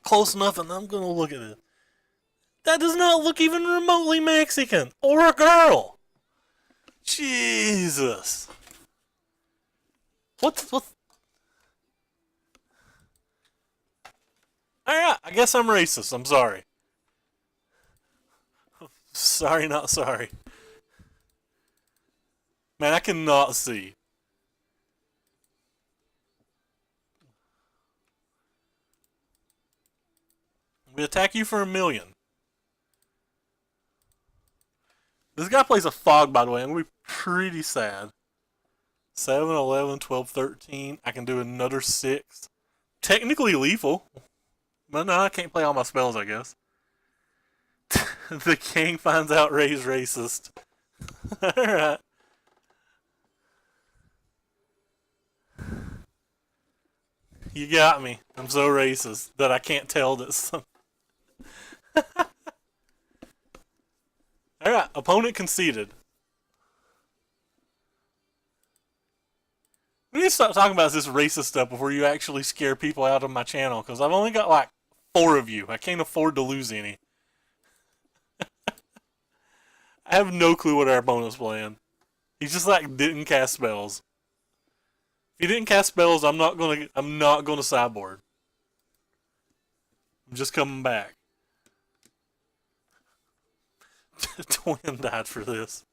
close enough and I'm gonna look at it. That does not look even remotely Mexican. Or a girl. Jesus. What? Alright, I guess I'm racist. I'm sorry. Sorry, not sorry. Man, I cannot see. We attack you for 1,000,000. This guy plays a fog, by the way. I'm going to be pretty sad. 7, 11, 12, 13. I can do another 6. Technically lethal. But no, I can't play all my spells, I guess. The king finds out Ray's racist. Alright. You got me. I'm so racist that I can't tell that some... Alright, opponent conceded. We need to stop talking about this racist stuff before you actually scare people out of my channel, because I've only got like 4 of you. I can't afford to lose any. I have no clue what our opponent's playing. He just like didn't cast spells. If he didn't cast spells, I'm not gonna sideboard. I'm just coming back. Twin died for this.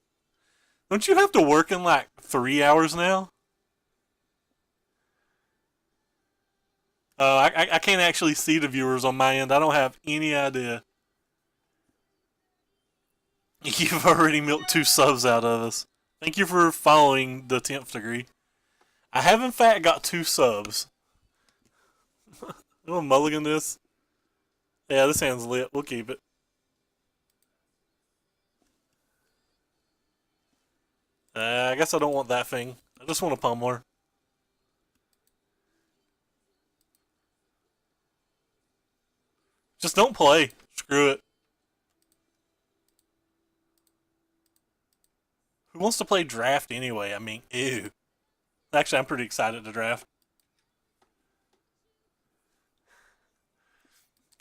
Don't you have to work in like 3 hours now? I can't actually see the viewers on my end. I don't have any idea. You've already milked 2 subs out of us. Thank you for following the 10th degree. I have in fact got 2 subs. I'm gonna mulligan this. Yeah, this hand's lit. We'll keep it. I guess I don't want that thing. I just want a pummeler. Just don't play. Screw it. Who wants to play draft anyway? I mean, ew. Actually, I'm pretty excited to draft.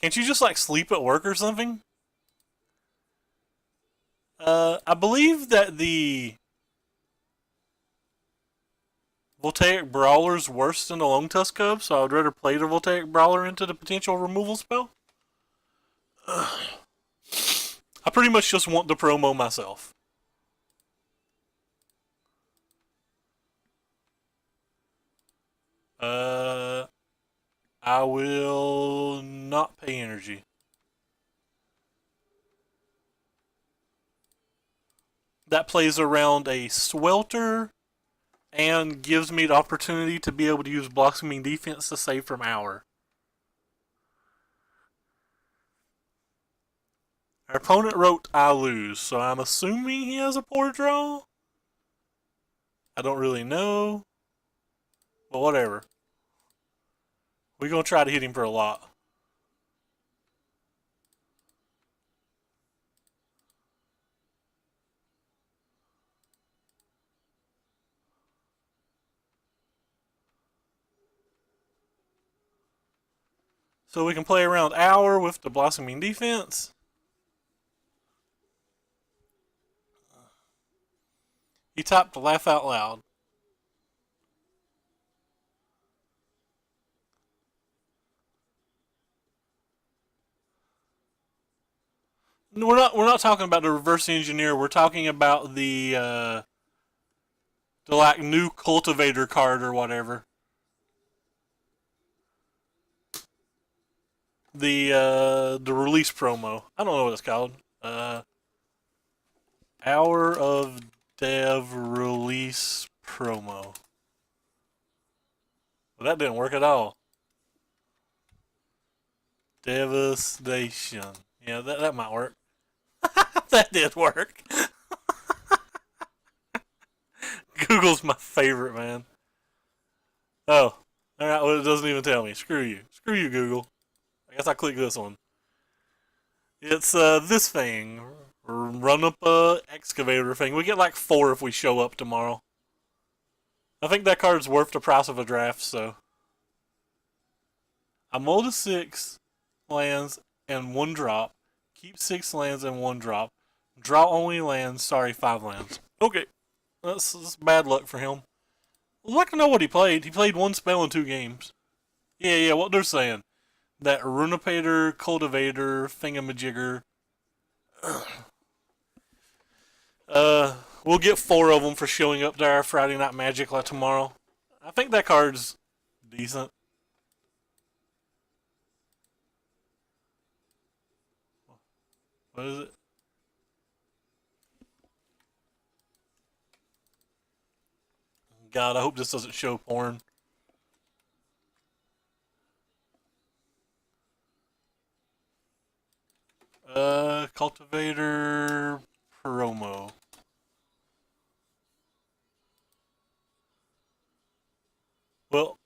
Can't you just like sleep at work or something? I believe that the Voltaic Brawler's worse than the Lone Tusk Cub, so I would rather play the Voltaic Brawler into the potential removal spell. I pretty much just want the promo myself. I will not pay energy. That plays around a Swelter and gives me the opportunity to be able to use blossoming defense to save from Hour. Our opponent wrote I lose, so I'm assuming he has a poor draw. I don't really know. But whatever. We're going to try to hit him for a lot. So we can play around Hour with the blossoming defense. He tapped Laugh Out Loud. We're not talking about the reverse engineer. We're talking about the like new cultivator card or whatever. The release promo. I don't know what it's called. Hour of Dev release promo. Well, that didn't work at all. Devastation. Yeah, that might work. That did work. Google's my favorite, man. Oh. Alright, well, it doesn't even tell me. Screw you. Screw you, Google. I guess I click this one. It's this thing. Run up a excavator thing. We get like 4 if we show up tomorrow. I think that card's worth the price of a draft, so. I mull to 6 lands and 1 drop. Keep 6 lands and 1 drop. Draw only lands. Sorry, 5 lands. Okay. That's bad luck for him. I'd like to know what he played. He played 1 spell in 2 games. Yeah, what they're saying. That Runapator, Cultivator, Thingamajigger. We'll get 4 of them for showing up to our Friday Night Magic like tomorrow. I think that card's decent. What is it? God, I hope this doesn't show porn. Cultivator promo. Well,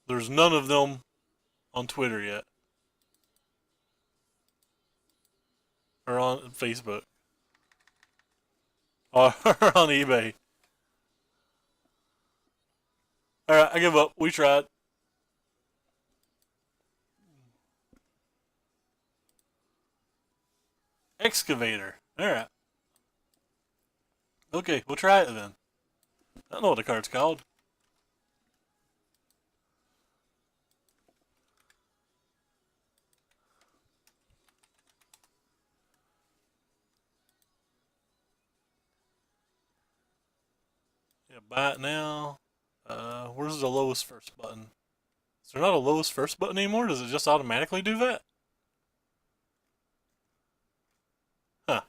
there's none of them on Twitter yet. Or on Facebook. Or on eBay. Alright, I give up. We tried. Excavator. Alright. Okay, we'll try it then. I don't know what the card's called. Yeah, buy it now. Where's the lowest first button? Is there not a lowest first button anymore? Does it just automatically do that? Huh.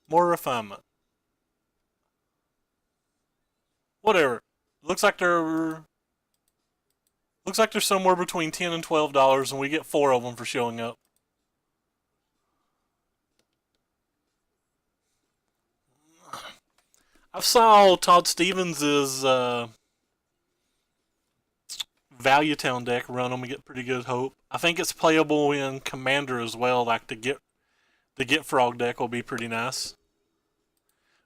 More refinement. Whatever. Looks like they're somewhere between $10 and $12, and we get 4 of them for showing up. I saw Todd Stevens' Value Town deck run them and get pretty good hope. I think it's playable in Commander as well. Like the Get Frog deck will be pretty nice.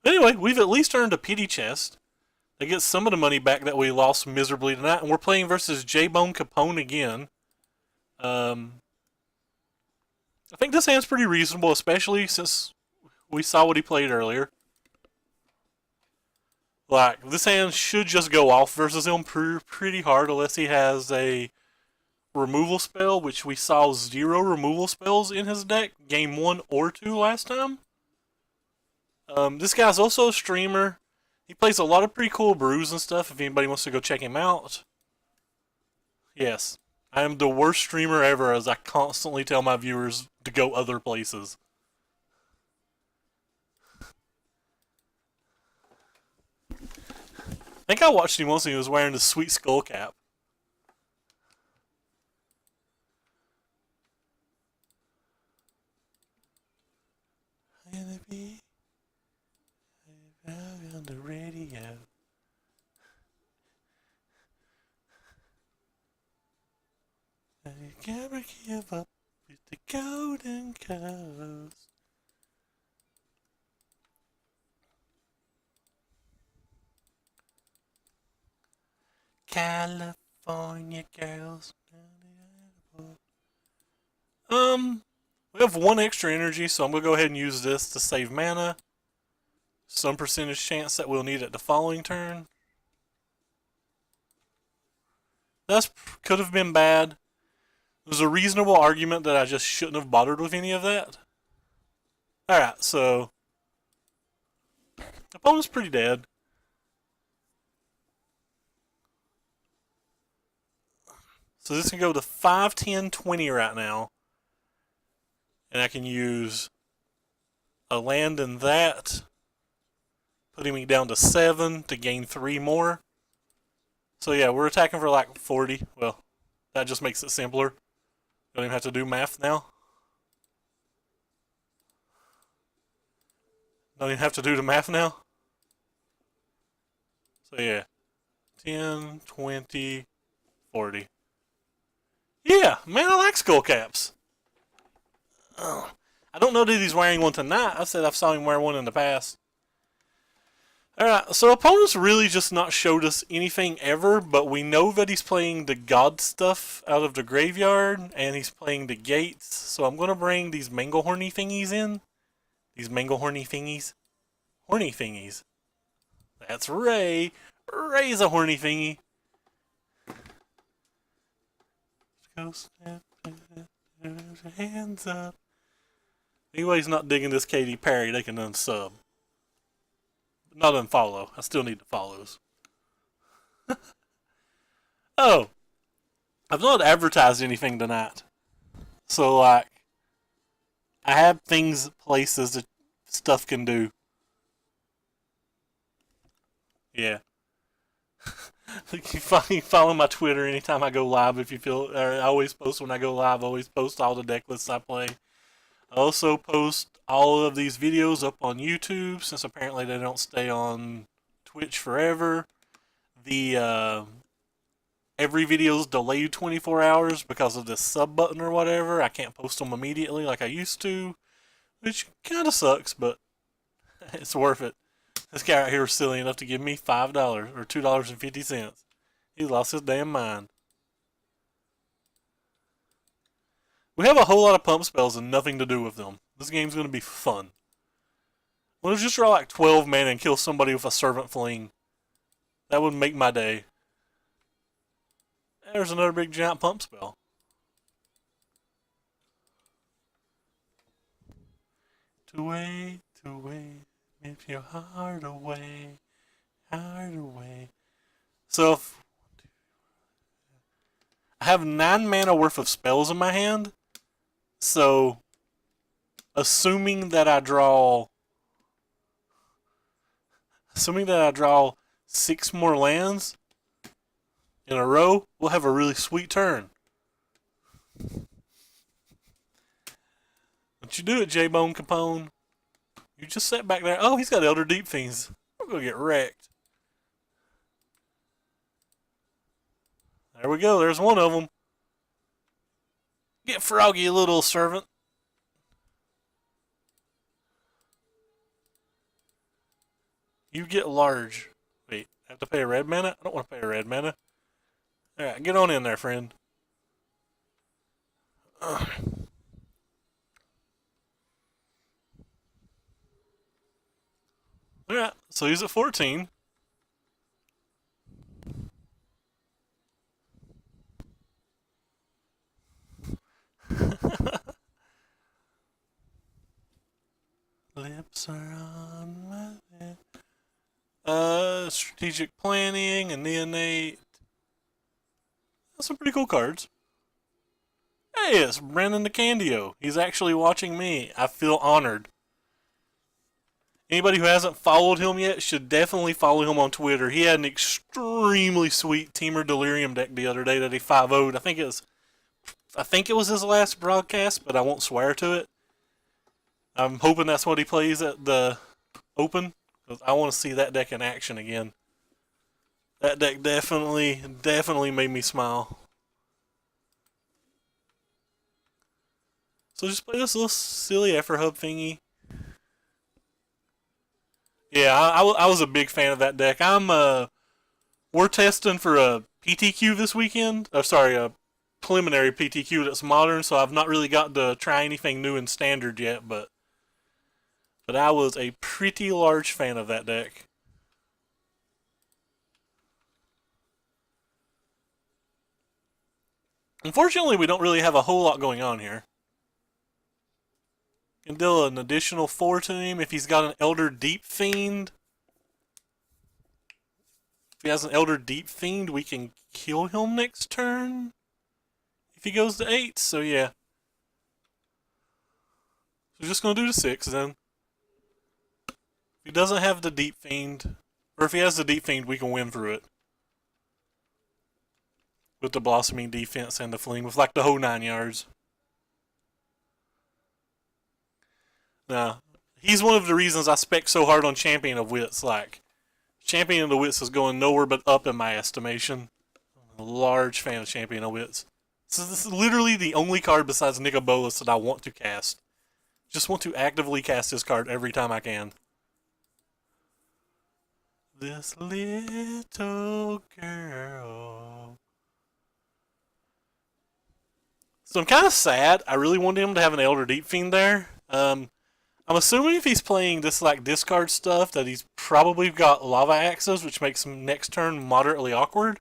Anyway, we've at least earned a pity chest. They get some of the money back that we lost miserably tonight, and we're playing versus J-Bone Capone again. I think this hand's pretty reasonable, especially since we saw what he played earlier. Like, this hand should just go off versus him pretty hard unless he has a removal spell, which we saw 0 removal spells in his deck, game 1 or 2 last time. This guy's also a streamer. He plays a lot of pretty cool brews and stuff if anybody wants to go check him out. Yes, I am the worst streamer ever as I constantly tell my viewers to go other places. I think I watched him once and he was wearing the sweet skull cap. Gonna be on the radio. I never give up with the golden coast. California girls. We have 1 extra energy, so I'm going to go ahead and use this to save mana. Some percentage chance that we'll need it the following turn. That could have been bad. There's a reasonable argument that I just shouldn't have bothered with any of that. Alright, so opponent's pretty dead. So this can go to 5, 10, 20 right now. And I can use a land in that, putting me down to 7 to gain 3 more. So yeah, we're attacking for like 40. Well, that just makes it simpler. Don't even have to do math now. Don't even have to do the math now. So yeah, 10, 20, 40. Yeah, man, I like skull caps. I don't know that he's wearing one tonight. I said I've saw him wear one in the past. Alright, so opponents really just not showed us anything ever, but we know that he's playing the god stuff out of the graveyard, and he's playing the gates, so I'm going to bring these Manglehorny thingies in. These Manglehorny thingies. Horny thingies. That's Ray. Ray's a horny thingy. Go snap, hands up. Anybody's not digging this Katy Perry, they can unsub. Not unfollow. I still need the follows. Oh. I've not advertised anything tonight. So, like, I have things, places that stuff can do. Yeah. You can follow my Twitter anytime I go live if you feel. I always post when I go live. I always post all the deck lists I play. I also post all of these videos up on YouTube since apparently they don't stay on Twitch forever. The every video's delayed 24 hours because of this sub button or whatever. I can't post them immediately like I used to, which kind of sucks, but it's worth it. This guy right here was silly enough to give me $5 or $2.50. He lost his damn mind. We have a whole lot of pump spells and nothing to do with them. This game's going to be fun. We'll just draw like 12 mana and kill somebody with a Servant Fling. That would make my day. There's another big giant pump spell. To wait, if your heart away, heart away. So if I have 9 mana worth of spells in my hand, so assuming that I draw 6 more lands in a row, we'll have a really sweet turn. Don't you do it, J-Bone Capone. You just sat back there. Oh, he's got Elder Deep Fiends. We're going to get wrecked. There we go. There's one of them. Get froggy, little servant. You get large. Wait, I have to pay a red mana? I don't want to pay a red mana. Alright, get on in there, friend. Alright, so he's at 14. Lips are on my lips. Strategic planning and neonate. That's some pretty cool cards. Hey, it's Brandon DeCandio. He's actually watching me. I feel honored. Anybody who hasn't followed him yet should definitely follow him on Twitter. He had an extremely sweet Teamer Delirium deck the other day that he 5-0'd. I think it was his last broadcast, but I won't swear to it. I'm hoping that's what he plays at the Open, because I want to see that deck in action again. That deck definitely made me smile. So just play this little silly effort hub thingy. Yeah, I was a big fan of that deck. We're testing for a PTQ this weekend. Oh, sorry, a preliminary PTQ that's modern, so I've not really got to try anything new in standard yet, but I was a pretty large fan of that deck. Unfortunately, we don't really have a whole lot going on here. Can deal an additional 4 to him if he's got an Elder Deep Fiend. If he has an Elder Deep Fiend, we can kill him next turn. If he goes to 8, so yeah. So we're just going to do the 6 then. If he doesn't have the Deep Fiend, or if he has the Deep Fiend, we can win through it. With the Blossoming Defense and the Fling, with like the whole 9 yards. Now, he's one of the reasons I spec so hard on Champion of Wits. Like, Champion of the Wits is going nowhere but up in my estimation. I'm a large fan of Champion of Wits. So this is literally the only card besides Nicobolus that I want to cast. Just want to actively cast this card every time I can. This little girl. So I'm kind of sad. I really wanted him to have an Elder Deep Fiend there. I'm assuming if he's playing this like discard stuff that he's probably got Lava Axes, which makes him next turn moderately awkward.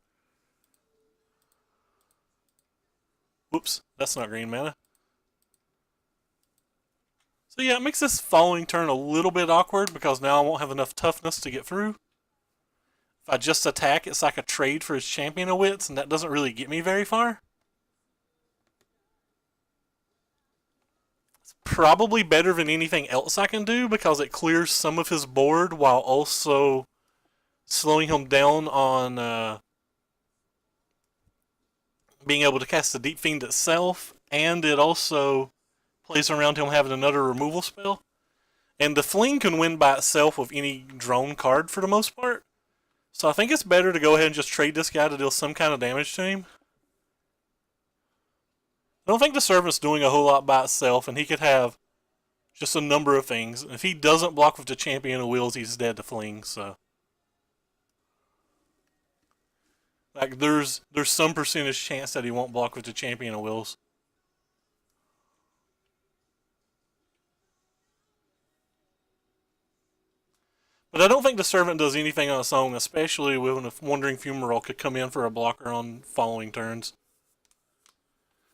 Whoops, that's not green mana. So yeah, it makes this following turn a little bit awkward because now I won't have enough toughness to get through. If I just attack, it's like a trade for his Champion of Wits, and that doesn't really get me very far. Probably better than anything else I can do because it clears some of his board while also slowing him down on being able to cast the Deep Fiend itself, and it also plays around him having another removal spell. And the Fling can win by itself with any drone card for the most part. So I think it's better to go ahead and just trade this guy to deal some kind of damage to him. I don't think the Servant's doing a whole lot by itself, and he could have just a number of things. If he doesn't block with the Champion of Wills, he's dead to Fling, so. Like, there's some percentage chance that he won't block with the Champion of Wills. But I don't think the Servant does anything on its own, especially when a Wandering Fumarole could come in for a blocker on following turns.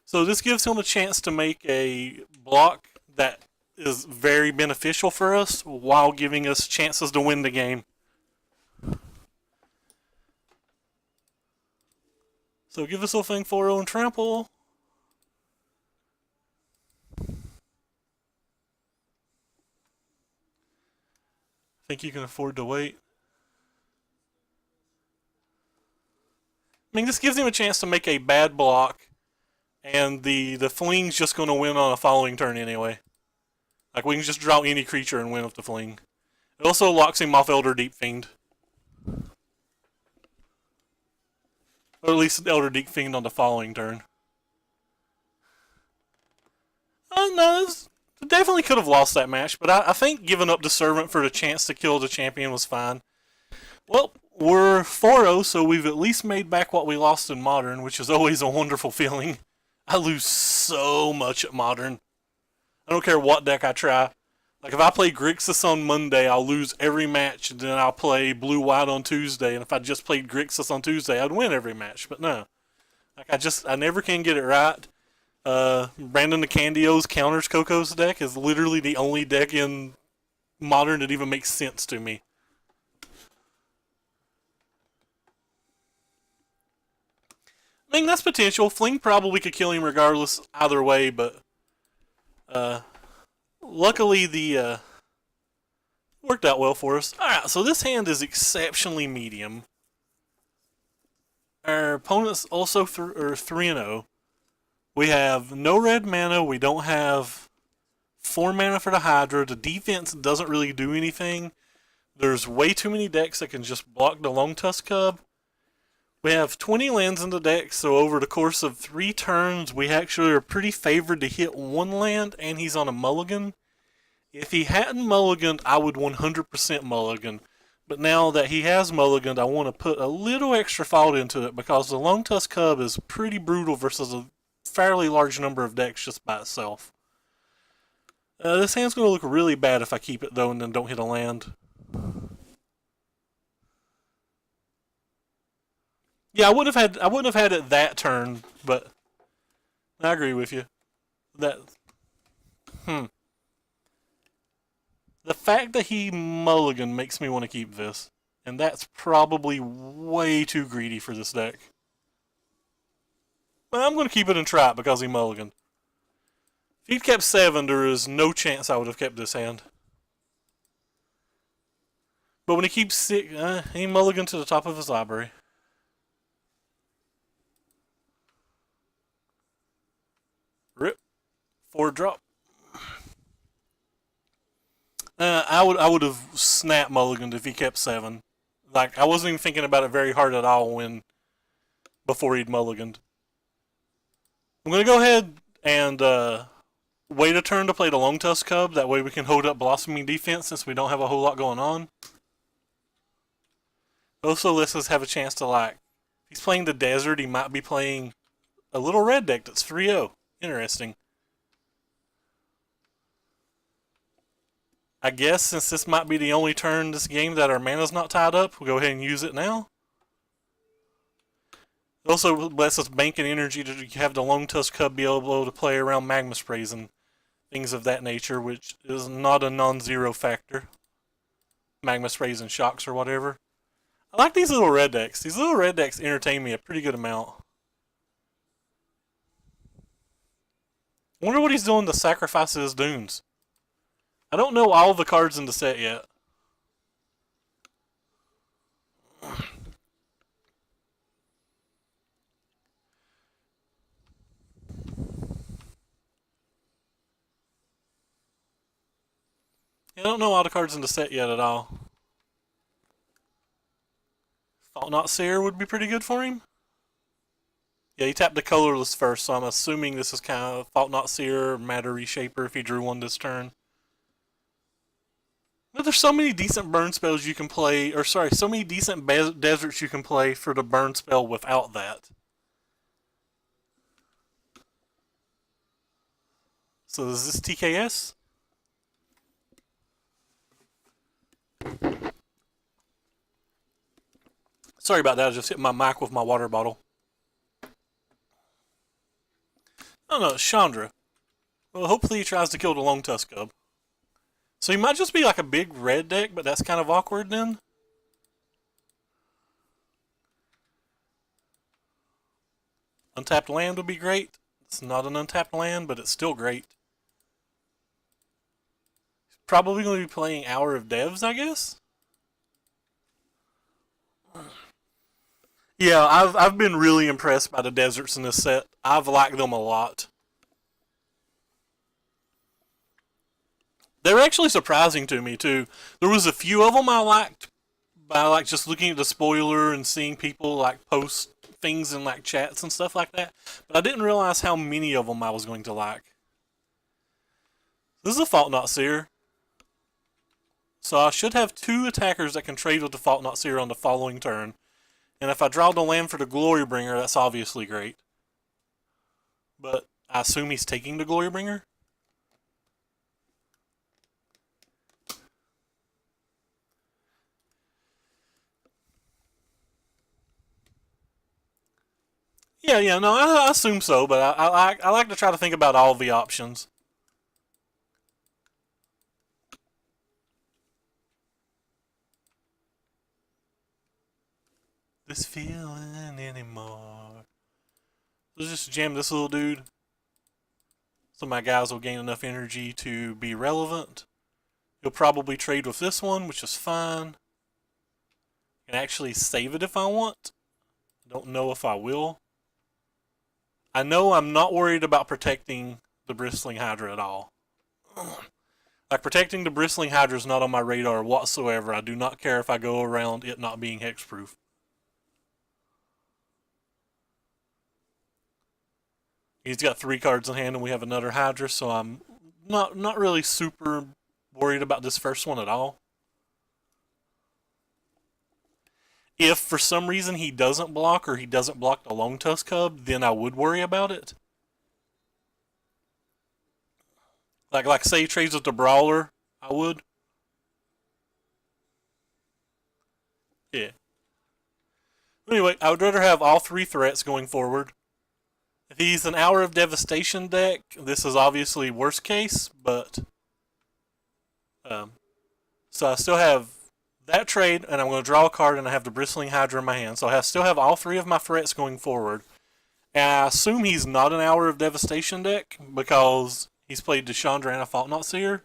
So this gives him a chance to make a block that is very beneficial for us while giving us chances to win the game. So give this little thing 4-0 and trample. Think you can afford to wait? I mean, this gives him a chance to make a bad block, and the fling's just going to win on a following turn anyway. Like, we can just draw any creature and win with the fling. It also locks him off Elder Deep Fiend. Or at least Elder Deep Fiend on the following turn. No, definitely could have lost that match, but I think giving up the Servant for the chance to kill the champion was fine. Well, we're 4-0, so we've at least made back what we lost in Modern, which is always a wonderful feeling. I lose so much at Modern. I don't care what deck I try. Like, if I play Grixis on Monday, I'll lose every match, and then I'll play Blue-White on Tuesday, and if I just played Grixis on Tuesday, I'd win every match, but no. Like, I never can get it right. Brandon the Candio's counters Coco's deck is literally the only deck in Modern that even makes sense to me. I mean, that's potential. Fling probably could kill him regardless either way, but luckily the worked out well for us. Alright, so this hand is exceptionally medium. Our opponent's also 3-0. We have no red mana. We don't have 4 mana for the Hydra. The defense doesn't really do anything. There's way too many decks that can just block the Long Tusk Cub. We have 20 lands in the deck, so over the course of 3 turns, we actually are pretty favored to hit 1 land, and he's on a mulligan. If he hadn't mulliganed, I would 100% mulligan. But now that he has mulliganed, I want to put a little extra thought into it, because the Long Tusk Cub is pretty brutal versus a fairly large number of decks just by itself. This hand's going to look really bad if I keep it, though, and then don't hit a land. Yeah, I wouldn't have had it that turn, but I agree with you. The fact that he mulliganed makes me want to keep this, and that's probably way too greedy for this deck. But I'm going to keep it and try it because he mulliganed. If he'd kept 7, there is no chance I would have kept this hand. But when he keeps 6, he mulliganed to the top of his library. Rip. 4 drop. I would have snap mulliganed if he kept 7. Like, I wasn't even thinking about it very hard at all before he'd mulliganed. I'm gonna go ahead and wait a turn to play the Long Tusk Cub. That way we can hold up Blossoming Defense since we don't have a whole lot going on. Also lets us have a chance to, like, if he's playing the Desert, he might be playing a little red deck that's 3-0. Interesting. I guess since this might be the only turn this game that our mana's not tied up, we'll go ahead and use it now. It also lets us bank an energy to have the Long Tusk Cub be able to play around Magma Sprays and things of that nature, which is not a non-zero factor. Magma Sprays and Shocks or whatever. I like these little red decks. These little red decks entertain me a pretty good amount. I wonder what he's doing to sacrifice his dunes. I don't know all the cards in the set yet. I don't know all the cards in the set yet at all. Thought Not Seer would be pretty good for him. Yeah, he tapped the colorless first, so I'm assuming this is kind of Thought Not Seer, Matter Reshaper if he drew one this turn. But there's so many decent burn spells you can play, or sorry, so many decent deserts you can play for the burn spell without that. So is this TKS? Sorry about that, I just hit my mic with my water bottle. Oh no, Chandra. Well, hopefully he tries to kill the Lone Tusk Cub. So he might just be like a big red deck, but that's kind of awkward then. Untapped land would be great. It's not an untapped land, but it's still great. He's probably going to be playing Hour of Devs, I guess. Yeah, I've been really impressed by the deserts in this set. I've liked them a lot. They're actually surprising to me too. There was a few of them I liked by like just looking at the spoiler and seeing people like post things in like chats and stuff like that. But I didn't realize how many of them I was going to like. This is a Fault Not Seer. So I should have 2 attackers that can trade with the Fault Not Seer on the following turn. And if I draw the land for the Glorybringer, that's obviously great. But I assume he's taking the Glorybringer. Yeah, no, I assume so, but I like to try to think about all the options. This feeling anymore. Let's just jam this little dude. So my guys will gain enough energy to be relevant. He'll probably trade with this one, which is fine. I can actually save it if I want. I don't know if I will. I know I'm not worried about protecting the Bristling Hydra at all. Like, protecting the Bristling Hydra is not on my radar whatsoever. I do not care if I go around it not being hexproof. He's got 3 cards in hand and we have another Hydra, so I'm not really super worried about this first one at all. If for some reason he doesn't block or he doesn't block the Lone Tusk Cub, then I would worry about it. Like say he trades with the Brawler, I would. Yeah. Anyway, I would rather have all 3 threats going forward. If he's an Hour of Devastation deck, this is obviously worst case, but so I still have that trade, and I'm going to draw a card, and I have the Bristling Hydra in my hand. So I still have all 3 of my threats going forward. And I assume he's not an Hour of Devastation deck, because he's played Deshandra and a Fault Not Seer.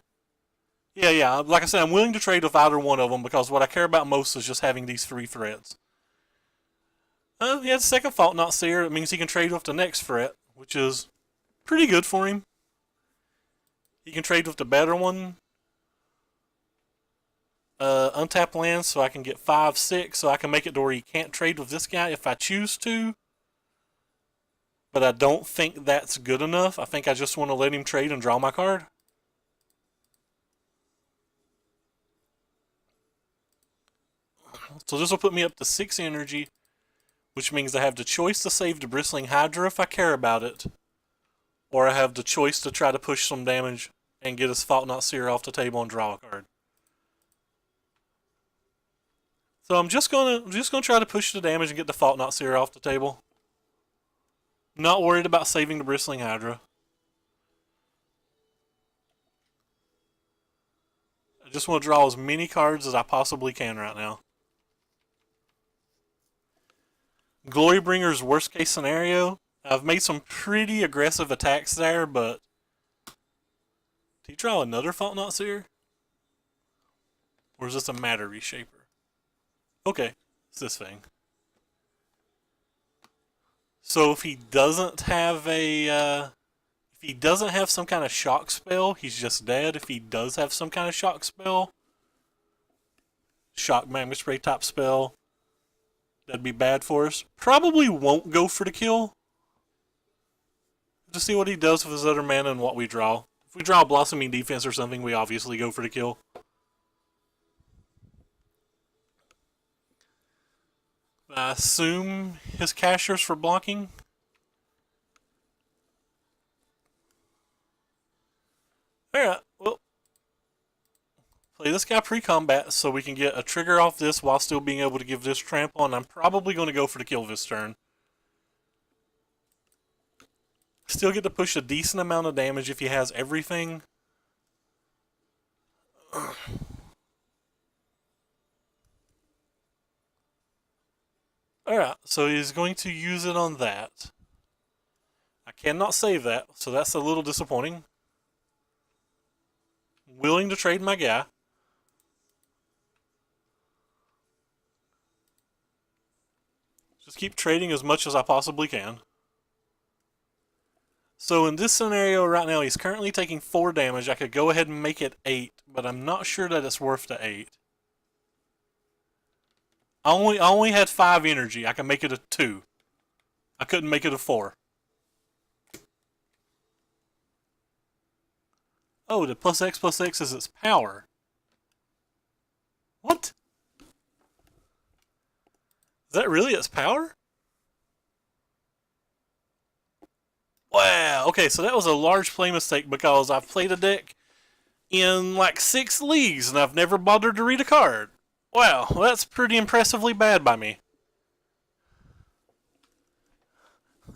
Yeah, like I said, I'm willing to trade with either one of them, because what I care about most is just having these 3 threats. He has a second Fault Not Seer. It means he can trade with the next threat, which is pretty good for him. He can trade with the better one. Untap lands so I can get 5, 6, so I can make it to where he can't trade with this guy if I choose to. But I don't think that's good enough. I think I just want to let him trade and draw my card. So this will put me up to 6 energy, which means I have the choice to save the Bristling Hydra if I care about it, or I have the choice to try to push some damage and get his Fault Not Seer off the table and draw a card. So I'm just gonna try to push the damage and get the Fault Not Seer off the table. Not worried about saving the Bristling Hydra. I just want to draw as many cards as I possibly can right now. Glorybringer's worst case scenario. I've made some pretty aggressive attacks there, but do you draw another Fault Not Seer? Or is this a Matter Reshaper? Okay, it's this thing. So if he doesn't have if he doesn't have some kind of shock spell, he's just dead. If he does have some kind of shock spell, shock magma spray type spell, that'd be bad for us. Probably won't go for the kill. To see what he does with his other mana and what we draw. If we draw a Blossoming Defense or something, we obviously go for the kill. I assume his cashers for blocking. Alright, well. Play this this guy pre-combat so we can get a trigger off this while still being able to give this trample, and I'm probably going to go for the kill this turn. Still get to push a decent amount of damage if he has everything. Alright, so he's going to use it on that. I cannot save that, so that's a little disappointing. Willing to trade my guy. Just keep trading as much as I possibly can. So in this scenario right now, he's currently taking 4 damage. I could go ahead and make it 8, but I'm not sure that it's worth the 8. I only had 5 energy. I can make it a 2. I couldn't make it a 4. Oh, the +X is its power. What? Is that really its power? Wow, okay, so that was a large play mistake because I've played a deck in like 6 leagues and I've never bothered to read a card. Wow, that's pretty impressively bad by me.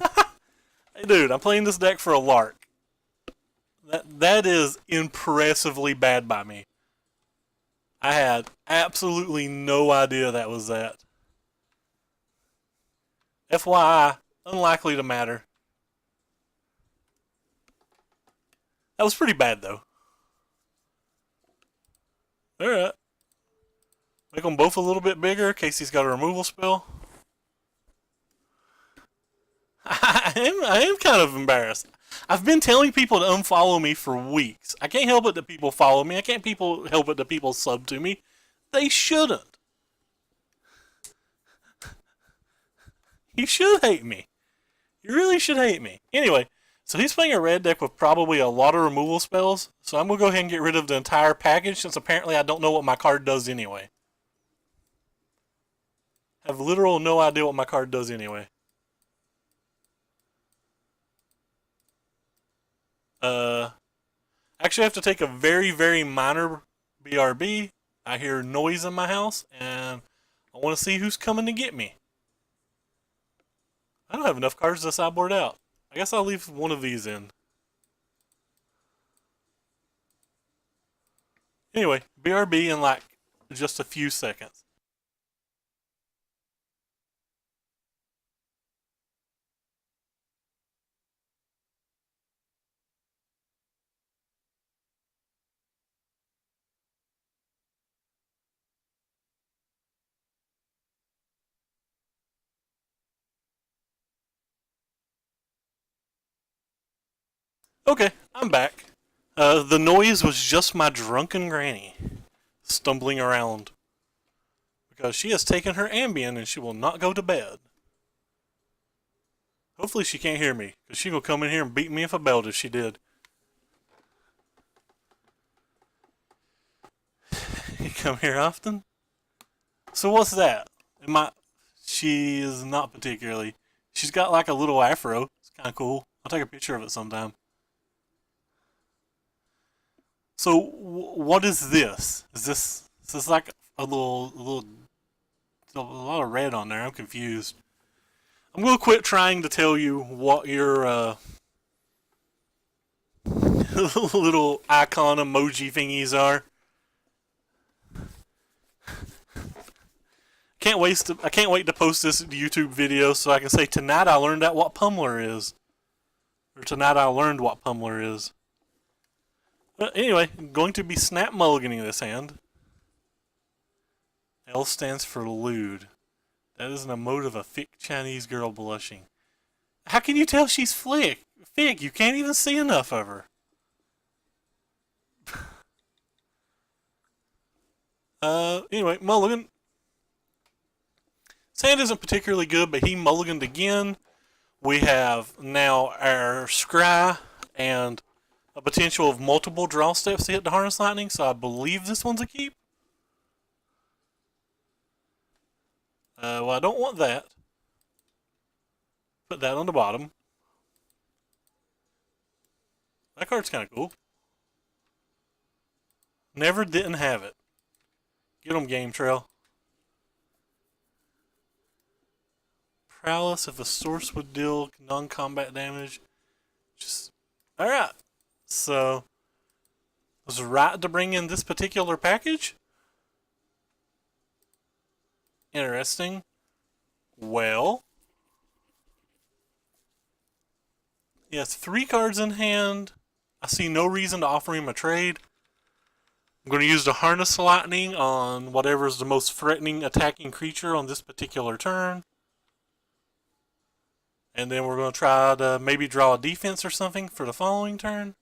Hey dude, I'm playing this deck for a lark. That is impressively bad by me. I had absolutely no idea that was that. FYI, unlikely to matter. That was pretty bad though. Alright. Make them both a little bit bigger in case he's got a removal spell. I am kind of embarrassed. I've been telling people to unfollow me for weeks. I can't help it that people follow me. I can't help it that people sub to me. They shouldn't. You should hate me. You really should hate me. Anyway, so he's playing a red deck with probably a lot of removal spells. So I'm going to go ahead and get rid of the entire package since apparently I don't know what my card does anyway. I have literal no idea what my card does anyway. Actually I have to take a very, very minor BRB. I hear noise in my house, and I want to see who's coming to get me. I don't have enough cards to sideboard out. I guess I'll leave one of these in. Anyway, BRB in like just a few seconds. Okay, I'm back. The noise was just my drunken granny stumbling around because she has taken her Ambien and she will not go to bed. Hopefully she can't hear me because she will come in here and beat me if I belled if she did. You come here often? So what's that? She is not particularly. She's got like a little afro. It's kind of cool. I'll take a picture of it sometime. So what is this? Is this like a lot of red on there? I'm confused. I'm gonna quit trying to tell you what your little icon emoji thingies are. I can't wait to post this YouTube video so I can say tonight I learned out what Pummeler is, or tonight I learned what Pummeler is. But anyway, I'm going to be snap mulliganing this hand. L stands for lewd. That is an emote of a thick Chinese girl blushing. How can you tell she's thick? You can't even see enough of her. Anyway, mulligan. Sand isn't particularly good, but he mulliganed again. We have now our scry and a potential of multiple draw steps to hit the Harness Lightning, so I believe this one's a keep. Well, I don't want that. Put that on the bottom. That card's kind of cool. Never didn't have it. Get him, Game Trail. Prowess if a source would deal non-combat damage. Just alright. So was it right to bring in this particular package? Interesting. Well, he has 3 cards in hand. I see no reason to offer him a trade. I'm going to use the Harness Lightning on whatever is the most threatening attacking creature on this particular turn. And then we're going to try to maybe draw a defense or something for the following turn.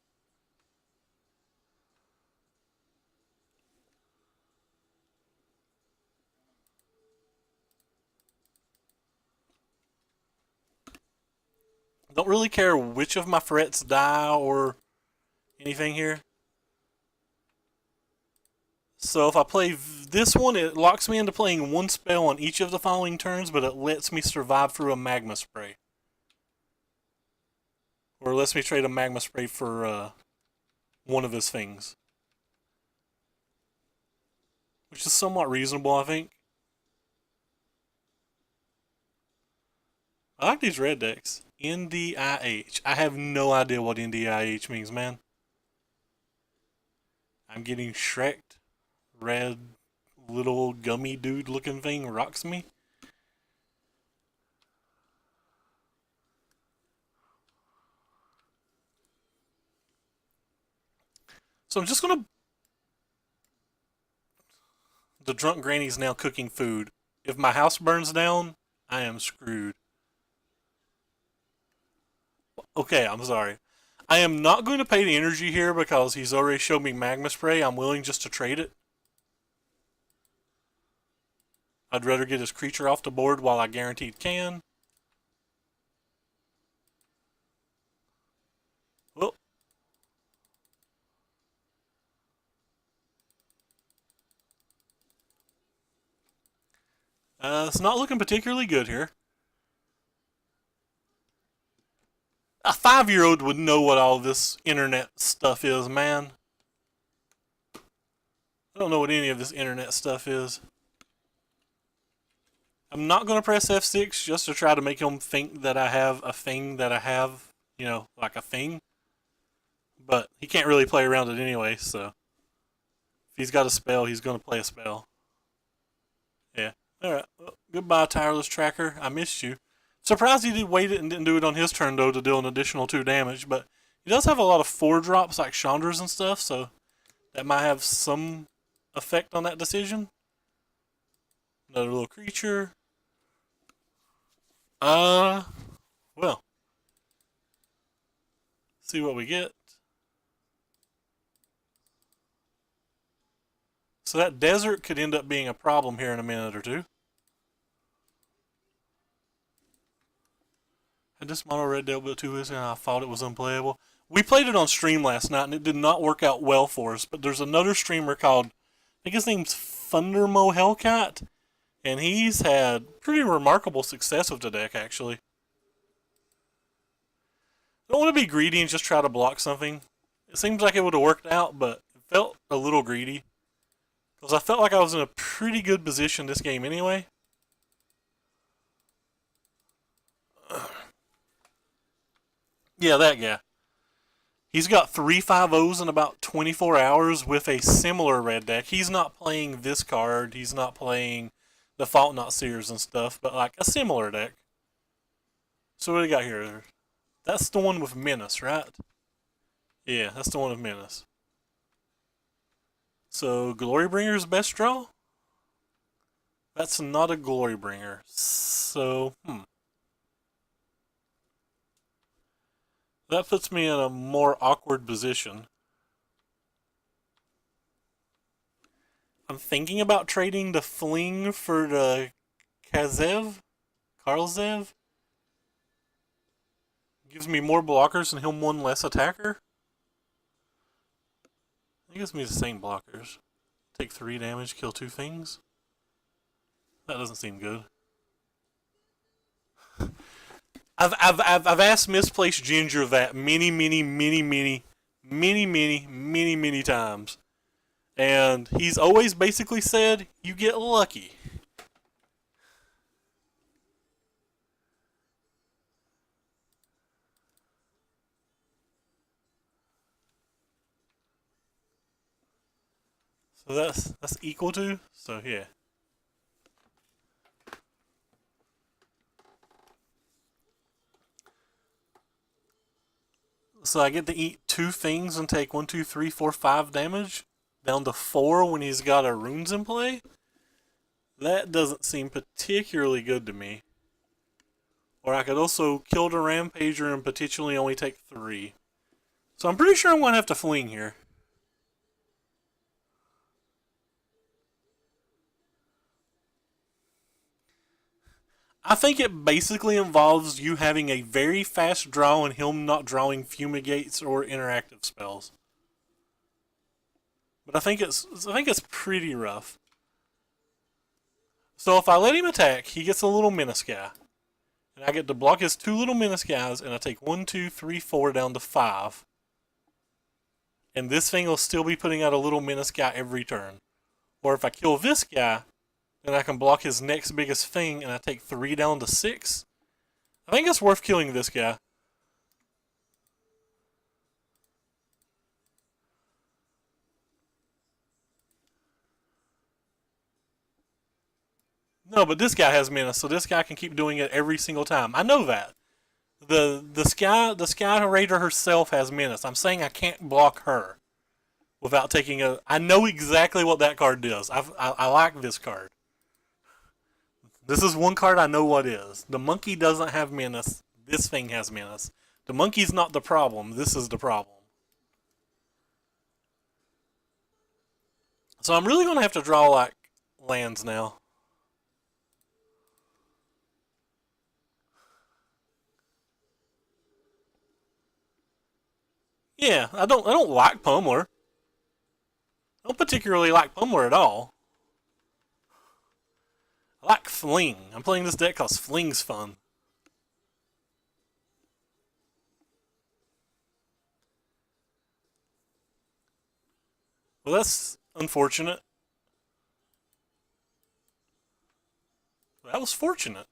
Don't really care which of my threats die or anything here. So if I play this one, it locks me into playing 1 spell on each of the following turns, but it lets me survive through a Magma Spray. Or lets me trade a Magma Spray for one of his things. Which is somewhat reasonable, I think. I like these red decks. NDIH. I have no idea what NDIH means, man. I'm getting Shrek'd. Red little gummy dude looking thing rocks me. So I'm just gonna... The drunk granny's now cooking food. If my house burns down, I am screwed. Okay, I'm sorry. I am not going to pay the energy here because he's already showed me Magma Spray. I'm willing just to trade it. I'd rather get his creature off the board while I guaranteed can. Well. It's not looking particularly good here. A 5-year-old would know what all this internet stuff is, man. I don't know what any of this internet stuff is. I'm not going to press F6 just to try to make him think that I have a thing that I have, you know, like a thing. But he can't really play around it anyway, so. If he's got a spell, he's going to play a spell. Yeah. Alright. Well, goodbye, Tireless Tracker. I missed you. Surprised he did wait it and didn't do it on his turn, though, to deal an additional 2 damage. But he does have a lot of 4-drops like Chandra's and stuff, so that might have some effect on that decision. Another little creature. Well. See what we get. So that desert could end up being a problem here in a minute or two. Had this mono red dealt with 2 weeks and I thought it was unplayable. We played it on stream last night and it did not work out well for us, but there's another streamer called, I think his name's Thundermo Hellcat, and he's had pretty remarkable success with the deck, actually. I don't want to be greedy and just try to block something. It seems like it would have worked out, but it felt a little greedy. Because I felt like I was in a pretty good position this game anyway. Yeah, that guy. He's got 3 5-0s in about 24 hours with a similar red deck. He's not playing this card. He's not playing the Fault Not Seers and stuff, but like a similar deck. So what do we got here? That's the one with Menace, right? Yeah, that's the one with Menace. So, Glorybringer's best draw? That's not a Glorybringer. So, that puts me in a more awkward position. I'm thinking about trading the Fling for the Karlzev. Gives me more blockers and him 1 less attacker. It gives me the same blockers. Take 3 damage, kill 2 things. That doesn't seem good. I've asked Misplaced Ginger that many times. And he's always basically said, you get lucky. So that's equal to, so yeah. So I get to eat 2 things and take 1, 2, 3, 4, 5 damage, down to 4 when he's got a runes in play. That doesn't seem particularly good to me. Or I could also kill the Rampager and potentially only take 3. So I'm pretty sure I'm going to have to fling here. I think it basically involves you having a very fast draw and him not drawing fumigates or interactive spells. But I think it's pretty rough. So if I let him attack, he gets a little menace guy. And I get to block his 2 little menace guys, and I take 1, 2, 3, 4 down to 5. And this thing will still be putting out a little menace guy every turn. Or if I kill this guy, then I can block his next biggest thing, and I take 3 down to 6. I think it's worth killing this guy. No, but this guy has menace, so this guy can keep doing it every single time. I know that. The Sky Raider herself has menace. I'm saying I can't block her without taking a. I know exactly what that card does. I like this card. This is one card I know what is. The monkey doesn't have menace. This thing has menace. The monkey's not the problem. This is the problem. So I'm really gonna have to draw like lands now. Yeah, I don't like Pummeler. I don't particularly like Pummeler at all. I like Fling. I'm playing this deck because Fling's fun. Well, that's unfortunate. That was fortunate.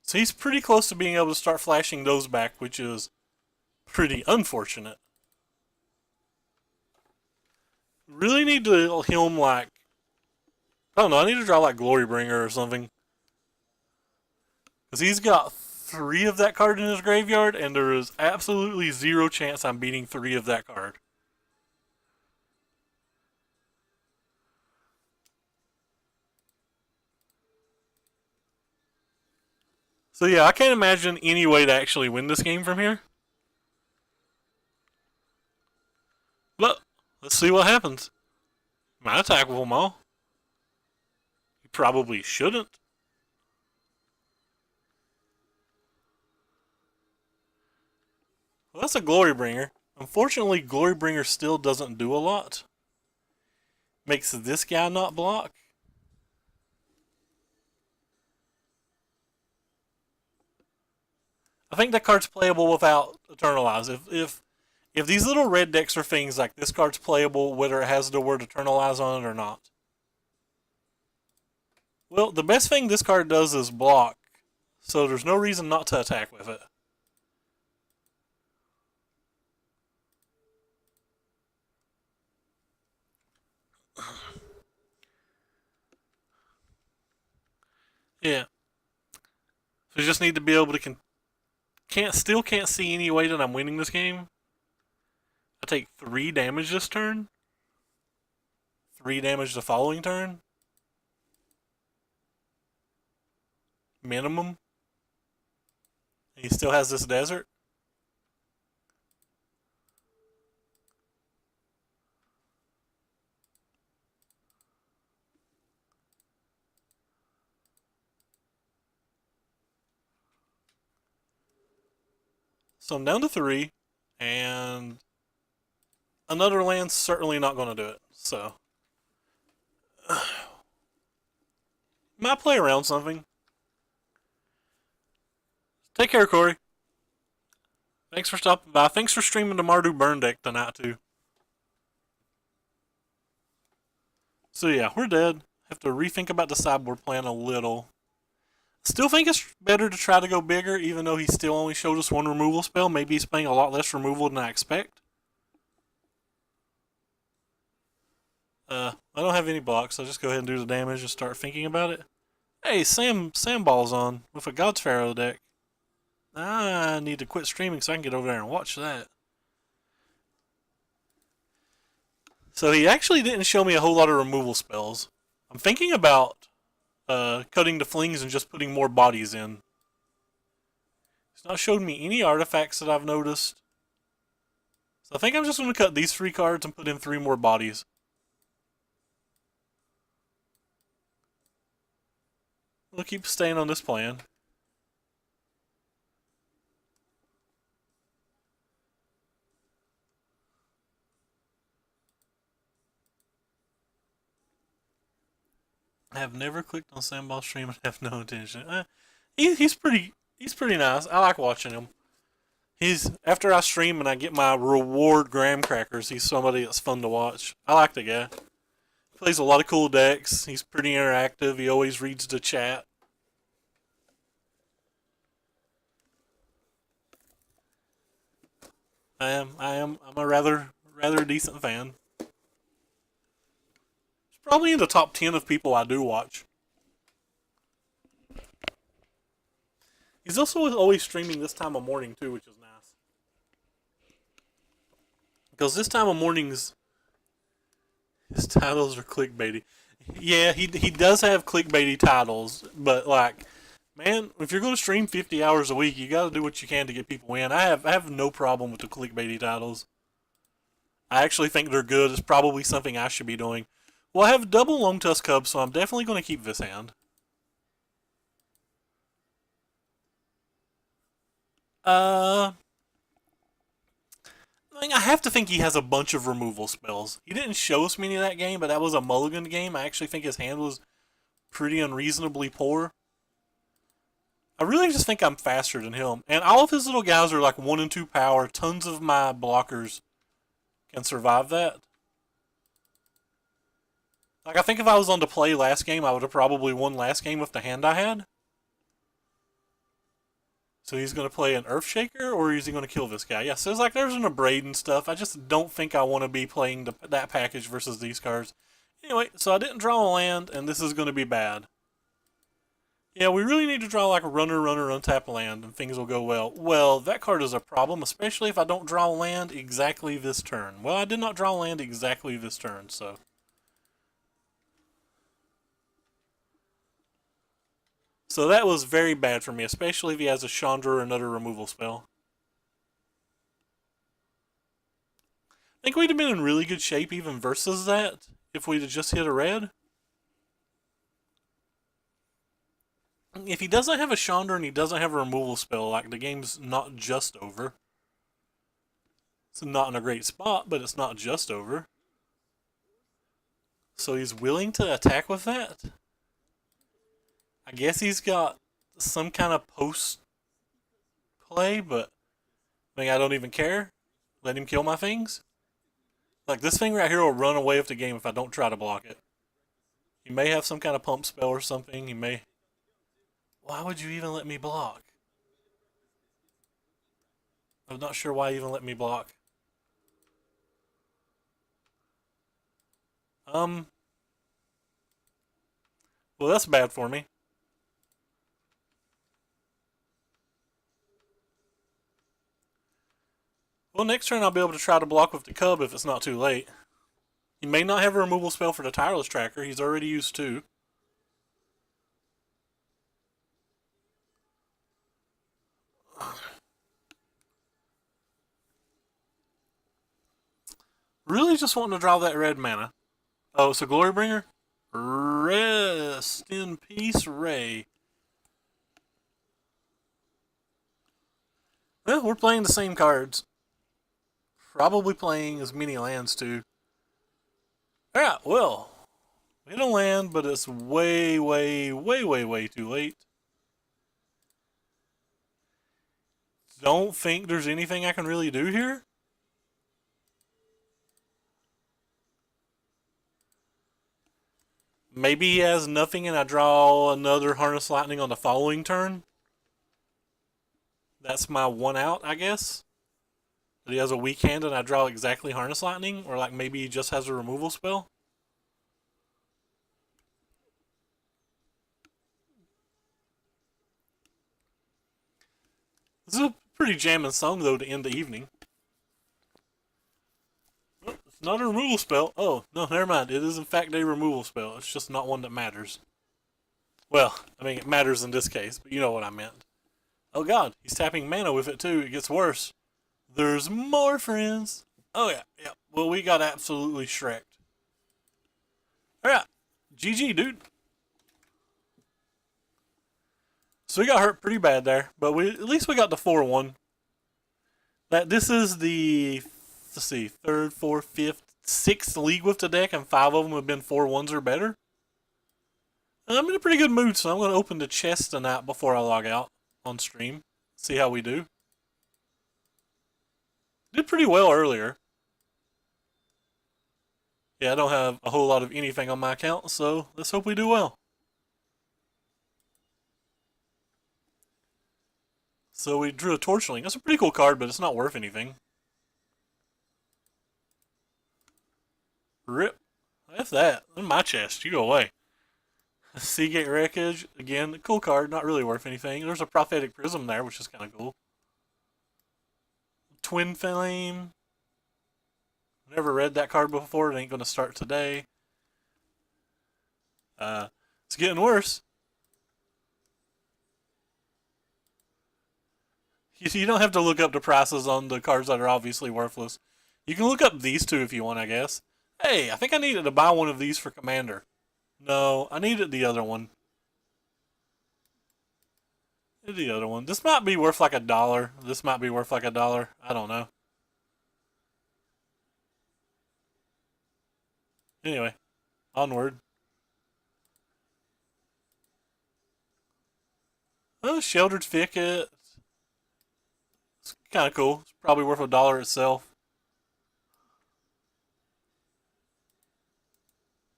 So he's pretty close to being able to start flashing those back, which is pretty unfortunate. Really need to heal him like. I don't know, I need to draw like Glorybringer or something. Because he's got 3 of that card in his graveyard, and there is absolutely 0 chance I'm beating 3 of that card. So yeah, I can't imagine any way to actually win this game from here. But let's see what happens. Might attack with them all. You probably shouldn't. Well, that's a Glorybringer. Unfortunately, Glorybringer still doesn't do a lot. Makes this guy not block. I think that card's playable without Eternalize. If these little red decks are things like this card's playable whether it has the word Eternalize on it or not. Well, the best thing this card does is block, so there's no reason not to attack with it. Yeah. So you just need to be able to can't see any way that I'm winning this game. I take 3 damage this turn. 3 damage the following turn. Minimum. He still has this desert. So I'm down to 3, and another land's certainly not going to do it. So might play around something. Take care, Corey. Thanks for stopping by. Thanks for streaming the Mardu Burn deck tonight, too. So yeah, we're dead. Have to rethink about the sideboard plan a little. Still think it's better to try to go bigger, even though he still only showed us one removal spell. Maybe he's playing a lot less removal than I expect. I don't have any blocks, so I'll just go ahead and do the damage and start thinking about it. Hey, Sandball's on with a God's Pharaoh deck. I need to quit streaming so I can get over there and watch that. So he actually didn't show me a whole lot of removal spells. I'm thinking about cutting the flings and just putting more bodies in. He's not showed me any artifacts that I've noticed. So I think I'm just going to cut these 3 cards and put in 3 more bodies. We'll keep staying on this plan. I have never clicked on Sandball's stream and have no intention. He's pretty nice. I like watching him. After I stream and I get my reward graham crackers, he's somebody that's fun to watch. I like the guy. He plays a lot of cool decks. He's pretty interactive. He always reads the chat. I'm a rather decent fan. He's probably in the top 10 of people I do watch. He's also always streaming this time of morning too, which is nice. Because this time of mornings, his titles are clickbaity. Yeah, he does have clickbaity titles, but like, man, if you're going to stream 50 hours a week, you got to do what you can to get people in. I have no problem with the clickbaity titles. I actually think they're good. It's probably something I should be doing. Well, I have double Long Tusk Cubs, so I'm definitely going to keep this hand. I have to think he has a bunch of removal spells. He didn't show us many of that game, but that was a mulligan game. I actually think his hand was pretty unreasonably poor. I really just think I'm faster than him. And all of his little guys are like 1 and 2 power. Tons of my blockers can survive that. Like, I think if I was on to play last game, I would have probably won last game with the hand I had. So he's going to play an Earthshaker, or is he going to kill this guy? Yeah, so it's like there's an Abrade and stuff. I just don't think I want to be playing that package versus these cards. Anyway, so I didn't draw a land, and this is going to be bad. Yeah, we really need to draw like a runner, untap land, and things will go well. Well, that card is a problem, especially if I don't draw land exactly this turn. Well, I did not draw land exactly this turn, so... So that was very bad for me, especially if he has a Chandra or another removal spell. I think we'd have been in really good shape even versus that if we'd have just hit a red. If he doesn't have a Chandra and he doesn't have a removal spell, like, the game's not just over. It's not in a great spot, but it's not just over. So he's willing to attack with that? I guess he's got some kind of post play, but I mean, I don't even care. Let him kill my things. Like, this thing right here will run away with the game if I don't try to block it. He may have some kind of pump spell or something. He may... Why would you even let me block? I'm not sure why you even let me block. Well, that's bad for me. Well, next turn I'll be able to try to block with the Cub if it's not too late. He may not have a removal spell for the Tireless Tracker. He's already used 2. Really just wanting to draw that red mana. Oh, it's a Glorybringer? Rest in peace, Ray. Well, we're playing the same cards. Probably playing as many lands too. Alright, well. We hit a land, but it's way too late. Don't think there's anything I can really do here. Maybe he has nothing and I draw another Harness Lightning on the following turn. That's my one out, I guess. That he has a weak hand and I draw exactly Harness Lightning, or like maybe he just has a removal spell. This is a pretty jamming song though to end the evening. Oh, it's not a removal spell. Oh, no, never mind. It is in fact a removal spell. It's just not one that matters. Well, I mean, it matters in this case, but you know what I meant. Oh god, he's tapping mana with it too. It gets worse. There's more friends. Oh yeah, yeah. Well, we got absolutely shreked. Alright. GG, dude. So we got hurt pretty bad there, but at least we got the 4-1. This is the, let's see, third, fourth, fifth, sixth league with the deck, and 5 of them have been 4-1s or better. And I'm in a pretty good mood, so I'm going to open the chest tonight before I log out on stream. See how we do. Did pretty well earlier. Yeah, I don't have a whole lot of anything on my account, so let's hope we do well. So we drew a Torchling. That's a pretty cool card, but it's not worth anything. Rip. F that. In my chest. You go away. Seagate Wreckage. Again, cool card. Not really worth anything. There's a Prophetic Prism there, which is kind of cool. Twin Flame. Never read that card before. It ain't going to start today. It's getting worse. You don't have to look up the prices on the cards that are obviously worthless. You can look up these two if you want, I guess. Hey, I think I needed to buy one of these for Commander. No, I needed the other one. The other one. This might be worth like $1. This might be worth like $1. I don't know. Anyway, onward. Oh, Sheltered Thicket. It's kind of cool. It's probably worth $1 itself.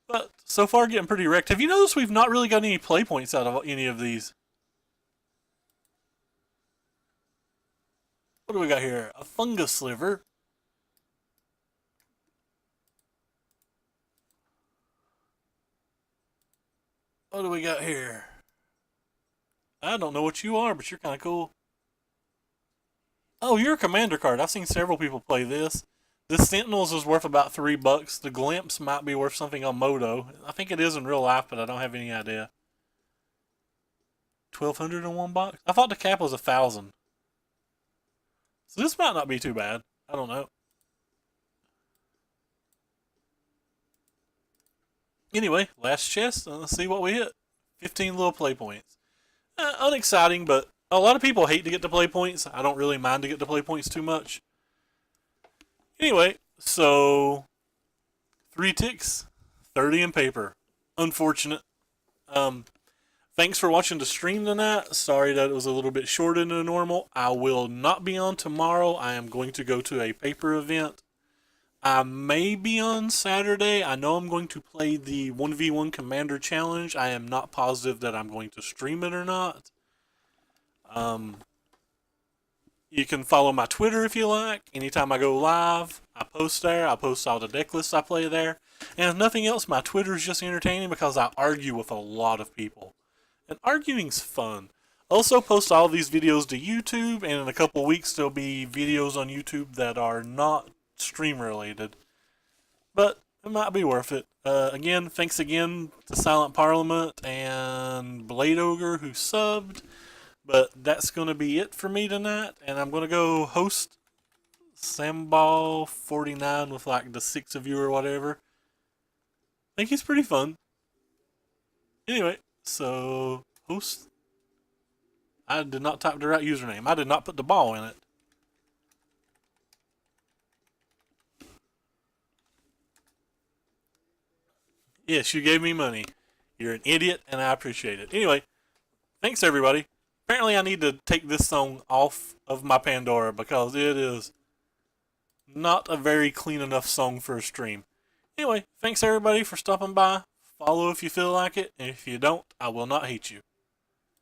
But so far, getting pretty wrecked. Have you noticed we've not really got any play points out of any of these? What do we got here? A Fungus Sliver. What do we got here? I don't know what you are, but you're kind of cool. Oh, you're a commander card. I've seen several people play this. This Sentinels is worth about $3. The Glimpse might be worth something on Moto. I think it is in real life, but I don't have any idea. 1,200 in one box? I thought the cap was 1,000. So this might not be too bad. I don't know. Anyway, last chest. Let's see what we hit. 15 little play points. Unexciting, but a lot of people hate to get the play points. I don't really mind to get the play points too much. Anyway, so 3 ticks, 30 in paper. Unfortunate. Thanks for watching the stream tonight. Sorry that it was a little bit shorter than normal. I will not be on tomorrow. I am going to go to a paper event. I may be on Saturday. I know I'm going to play the 1v1 Commander Challenge. I am not positive that I'm going to stream it or not. You can follow my Twitter if you like. Anytime I go live, I post there. I post all the deck lists I play there. And if nothing else, my Twitter is just entertaining because I argue with a lot of people. And arguing's fun. Also post all these videos to YouTube, and in a couple weeks there'll be videos on YouTube that are not stream related. But it might be worth it. Again, thanks again to Silent Parliament and Blade Ogre who subbed. But that's going to be it for me tonight, and I'm going to go host Samball 49 with like the 6 of you or whatever. I think he's pretty fun. Anyway, so host. I did not type the right username. I did not put the ball in it. Yes, you gave me money. You're an idiot, and I appreciate it. Anyway, thanks everybody. Apparently I need to take this song off of my Pandora because it is not a very clean enough song for a stream. Anyway, thanks everybody for stopping by. Follow if you feel like it, and if you don't, I will not hate you.